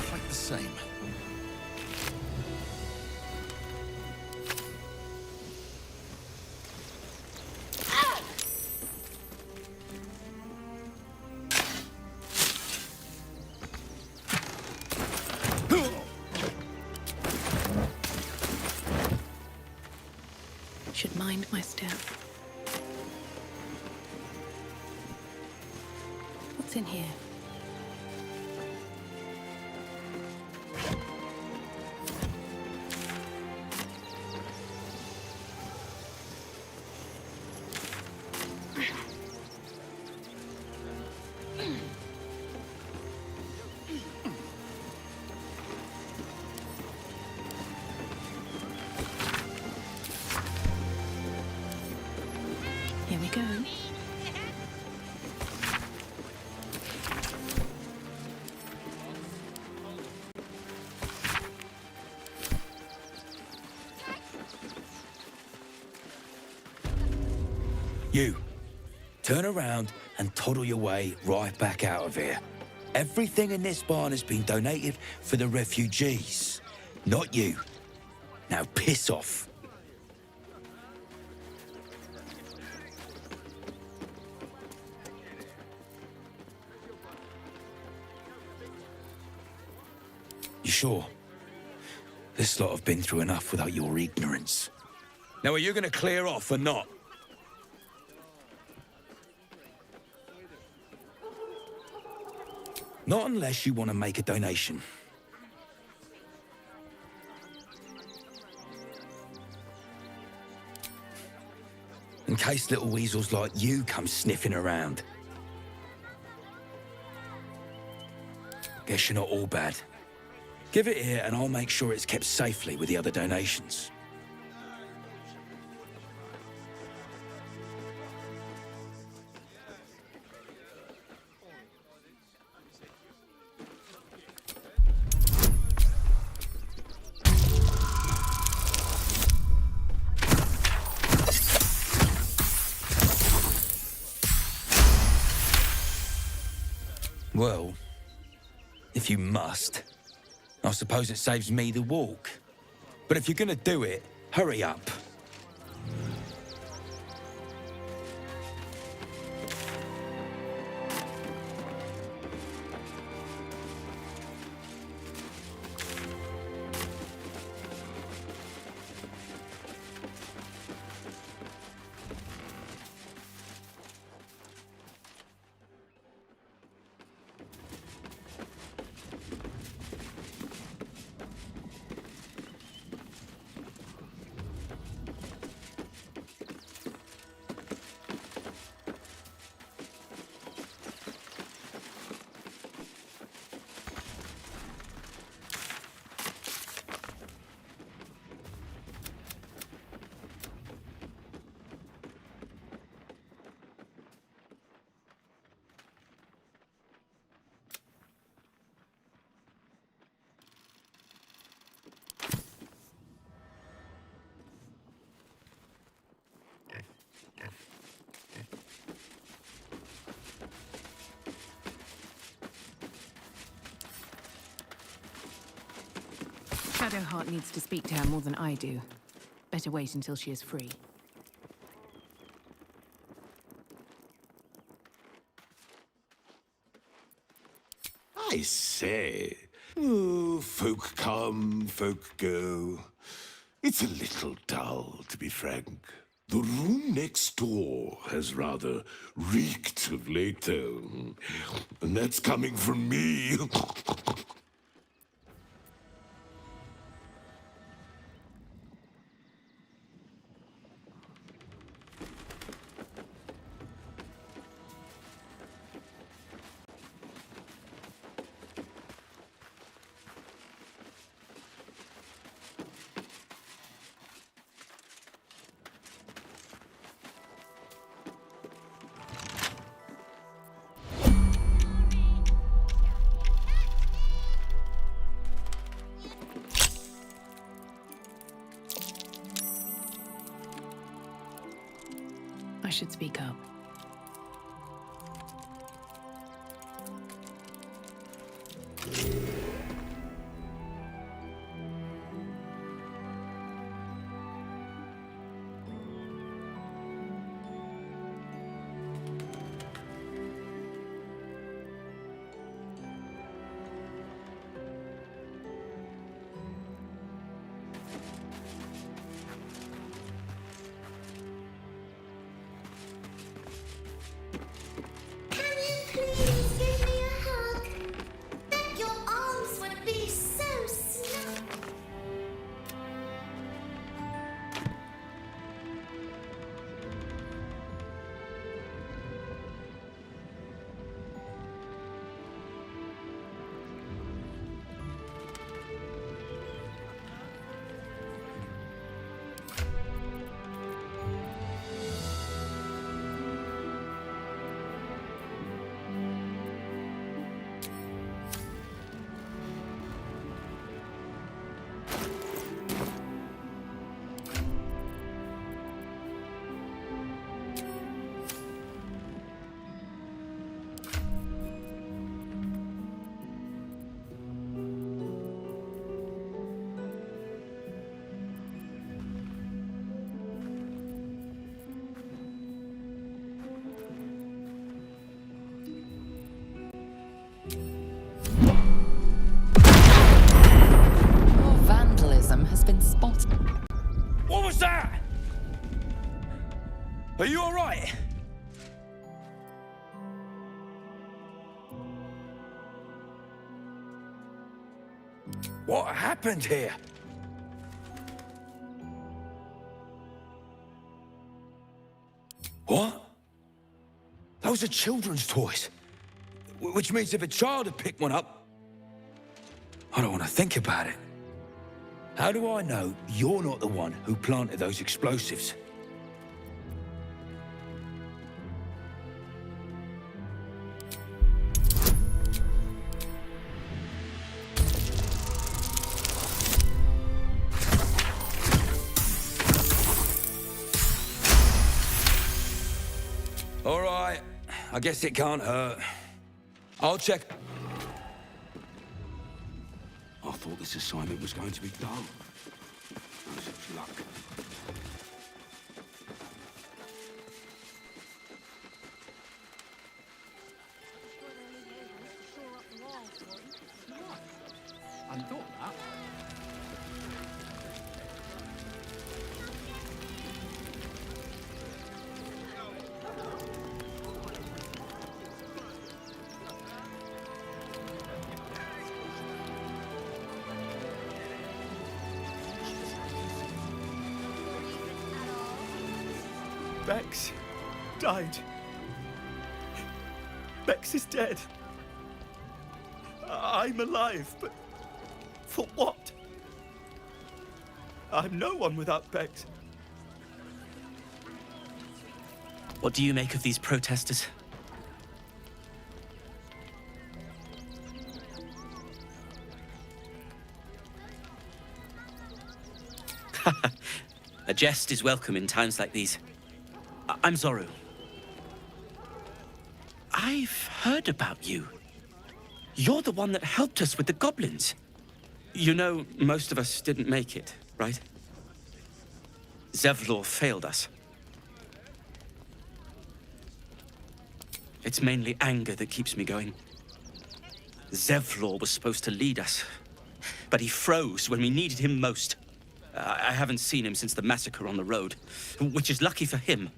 Quite the same. Should mind my step. What's in here? go. You, turn around and toddle your way right back out of here. Everything in this barn has been donated for the refugees, not you. Now piss off. You sure? This lot have been through enough without your ignorance. Now are you gonna clear off or not? Not unless you want to make a donation. In case little weasels like you come sniffing around. Guess you're not all bad. Give it here and I'll make sure it's kept safely with the other donations. Well, if you must, I suppose it saves me the walk. But if you're gonna do it, hurry up. Shadowheart needs to speak to her more than I do. Better wait until she is free. I say, oh, folk come, folk go. It's a little dull, to be frank. The room next door has rather reeked of late, though. And that's coming from me. I should speak up. Are you all right? What happened here? What? Those are children's toys. Which means if a child had picked one up... I don't want to think about it. How do I know you're not the one who planted those explosives? All right, I guess it can't hurt. I'll check. I thought this assignment was going to be dull. No such luck. I thought that. Bex died. Bex is dead. I'm alive, but for what? I'm no one without Bex. What do you make of these protesters? A jest is welcome in times like these. I'm Zoru. I've heard about you. You're the one that helped us with the goblins. You know, most of us didn't make it, right? Zevlor failed us. It's mainly anger that keeps me going. Zevlor was supposed to lead us, but he froze when we needed him most. I haven't seen him since the massacre on the road, which is lucky for him.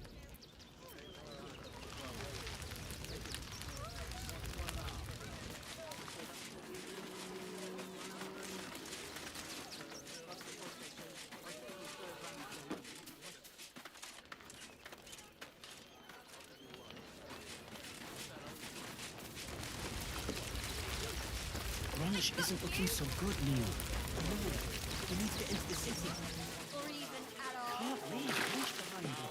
Greenwich isn't looking so good, Neil. We need to get into the city. Or even at all. Can't leave. Reach behind him.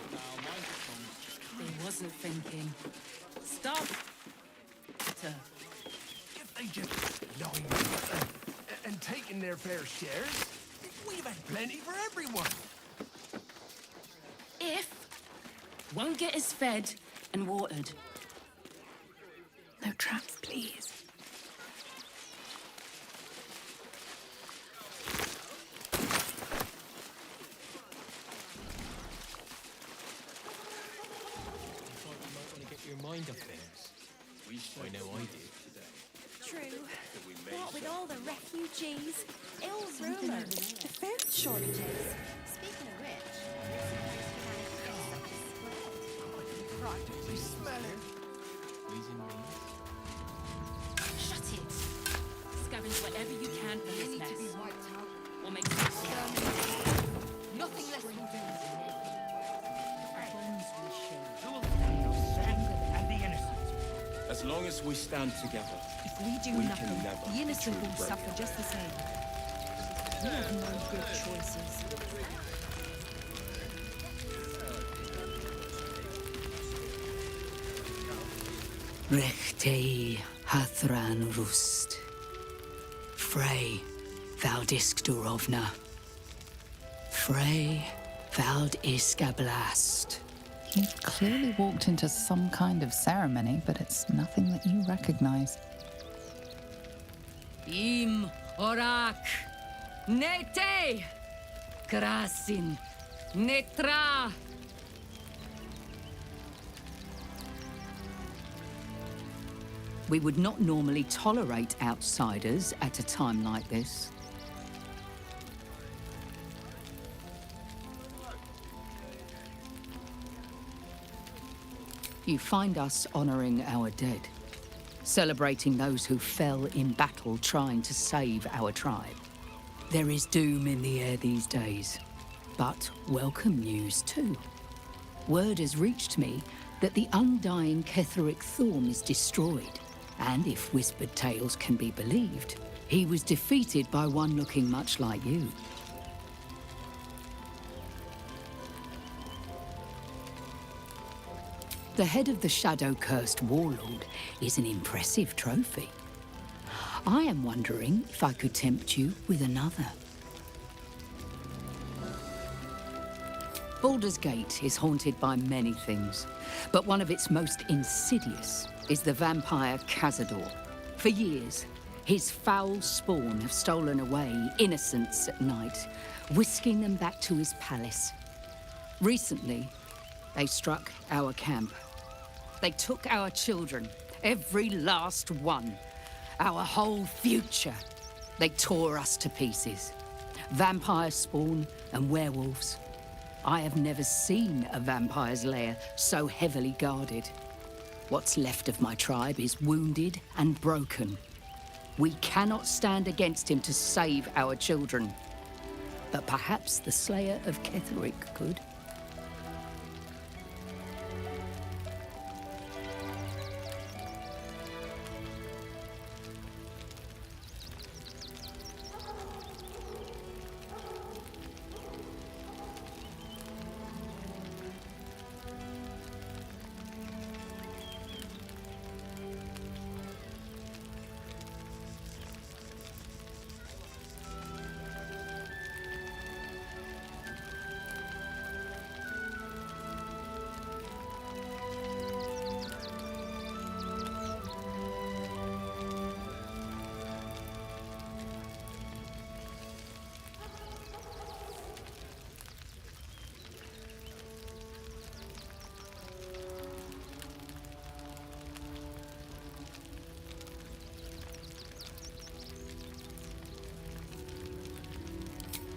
He wasn't thinking. Stop! If they just lying and taking their fair shares, we've had plenty for everyone. If won't get us fed and watered. No traps, please. Your mind off things. I know I do. True. What with all the refugees, ill rumour, the food shortages. Speaking of which, Practically smell it. Shut it! Scavenge whatever you can from this mess. Or make nothing less than And the innocent. As long as we stand together, If we do nothing, the innocent will suffer just the same. We have no good choices. Rechtei Hathran Rust. Frey Valdisk Durovna. Frey Vald Iskablast. You've clearly walked into some kind of ceremony, but it's nothing that you recognize. Im Orak. Nete. Krasin. Netra. We would not normally tolerate outsiders at a time like this. You find us honoring our dead, celebrating those who fell in battle trying to save our tribe. There is doom in the air these days, but welcome news too. Word has reached me that the undying Ketheric Thorm is destroyed, and if whispered tales can be believed, he was defeated by one looking much like you. The head of the shadow-cursed warlord is an impressive trophy. I am wondering if I could tempt you with another. Baldur's Gate is haunted by many things, but one of its most insidious is the vampire Cazador. For years, his foul spawn have stolen away innocents at night, whisking them back to his palace. Recently, they struck our camp. They took our children, every last one, our whole future. They tore us to pieces. Vampire spawn and werewolves. I have never seen a vampire's lair so heavily guarded. What's left of my tribe is wounded and broken. We cannot stand against him to save our children. But perhaps the Slayer of Ketheric could.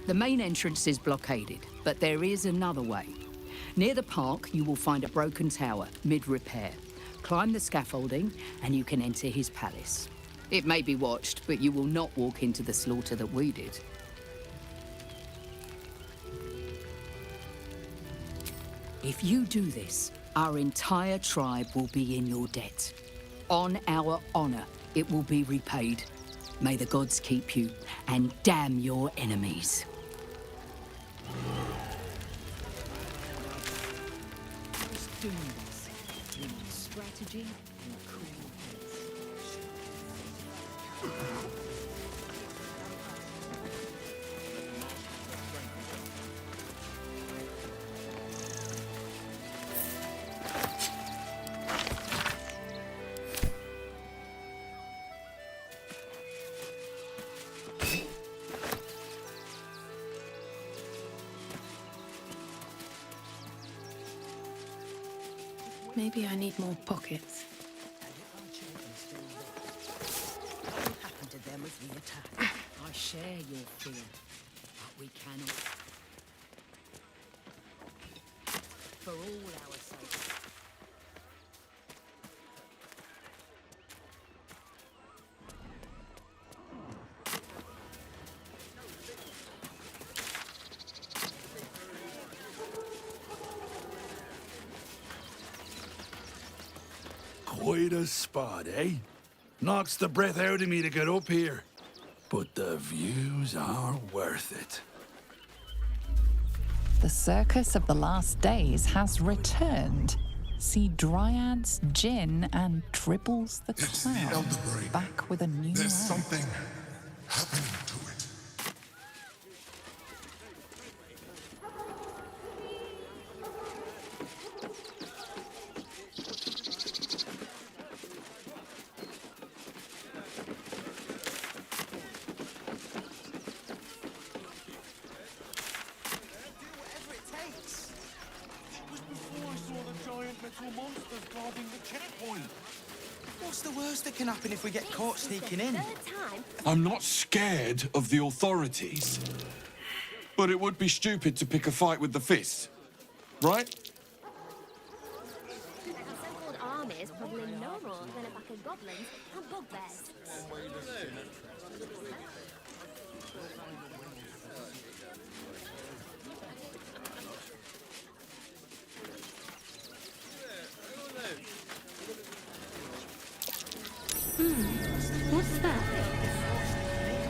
The main entrance is blockaded, but there is another way. Near the park, you will find a broken tower, mid-repair. Climb the scaffolding, and you can enter his palace. It may be watched, but you will not walk into the slaughter that we did. If you do this, our entire tribe will be in your debt. On our honor, it will be repaid. May the gods keep you, and damn your enemies. Just doing this. You need strategy and cool heads. Maybe I need more pockets. What happened to them as we attack? I share your fear, but we cannot. For all our sakes. Quite a spot, eh? Knocks the breath out of me to get up here. But the views are worth it. The circus of the last days has returned. See Dryads, Jinn, and Dribbles the Clown back with a new There's act. something happening to it. What's the worst that can happen if we get caught sneaking in? I'm not scared of the authorities. But it would be stupid to pick a fight with the fist. Right? is probably no more than a pack of goblins and bugbears. What's that?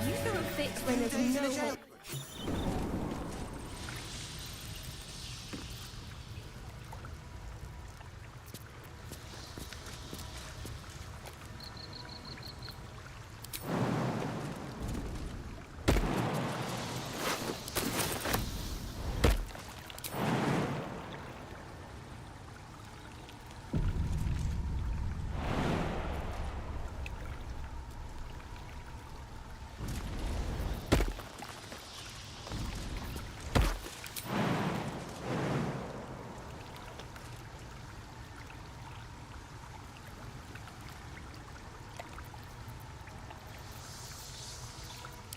You throw a fit when there's no hope.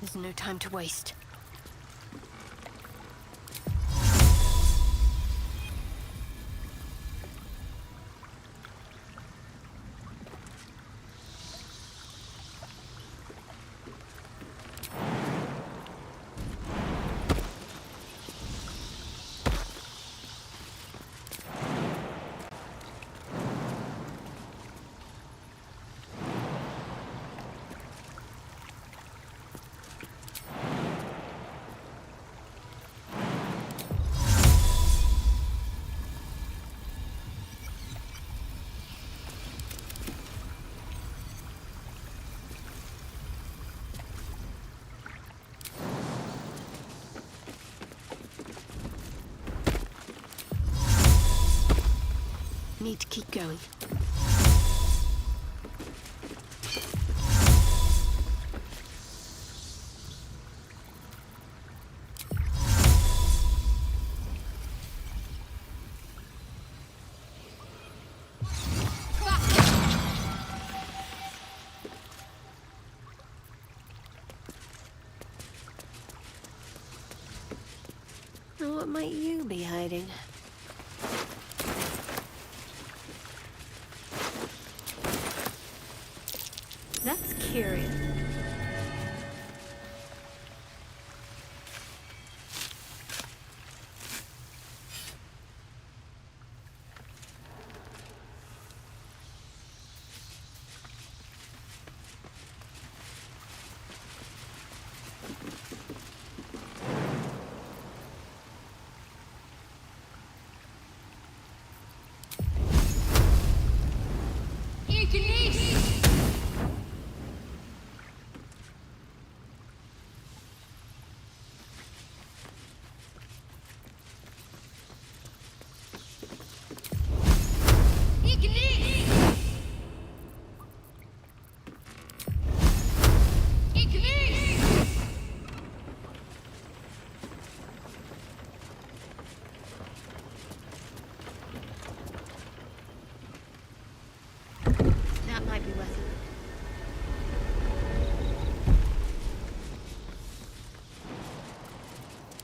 There's no time to waste. Need to keep going. Now, what might you be hiding? That's curious. That might be worth it.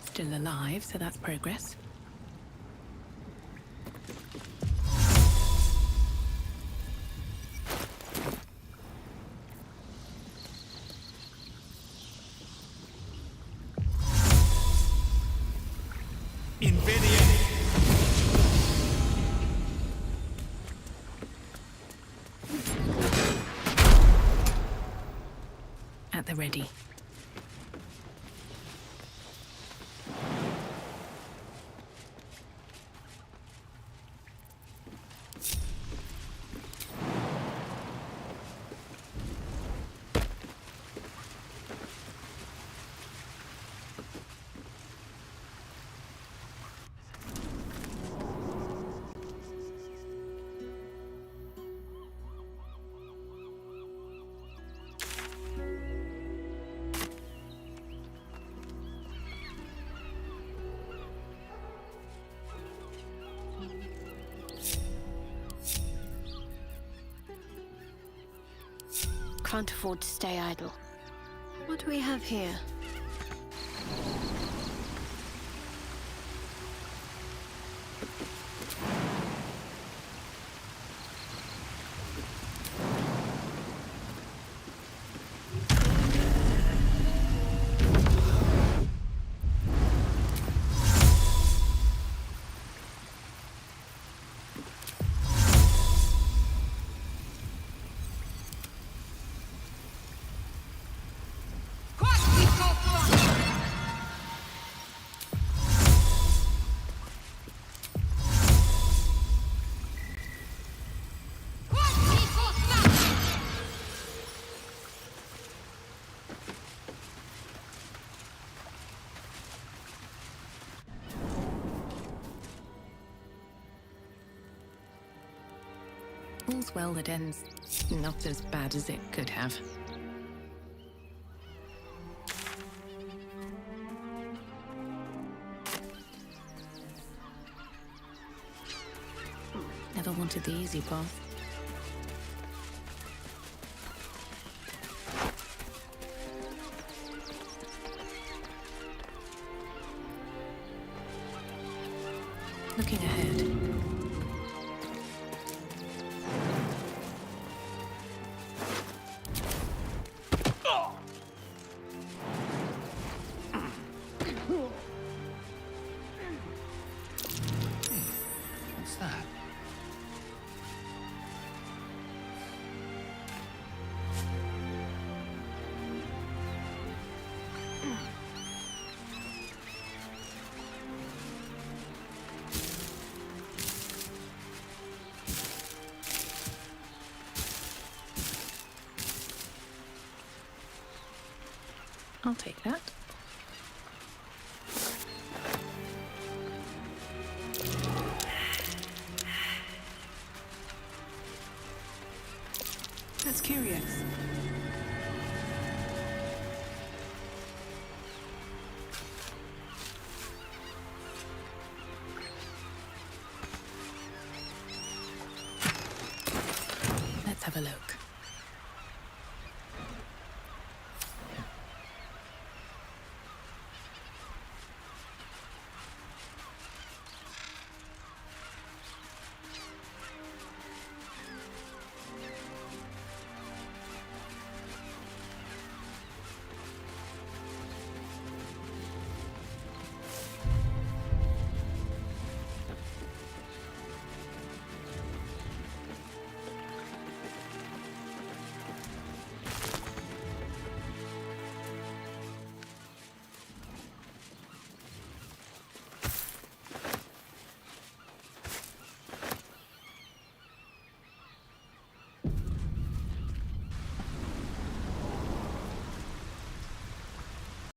Still alive, so that's progress. At the ready. Can't afford to stay idle. What do we have here? All's well that ends not as bad as it could have. Never wanted the easy path. Looking ahead. What's that? I'll take that. That's curious. Let's have a look.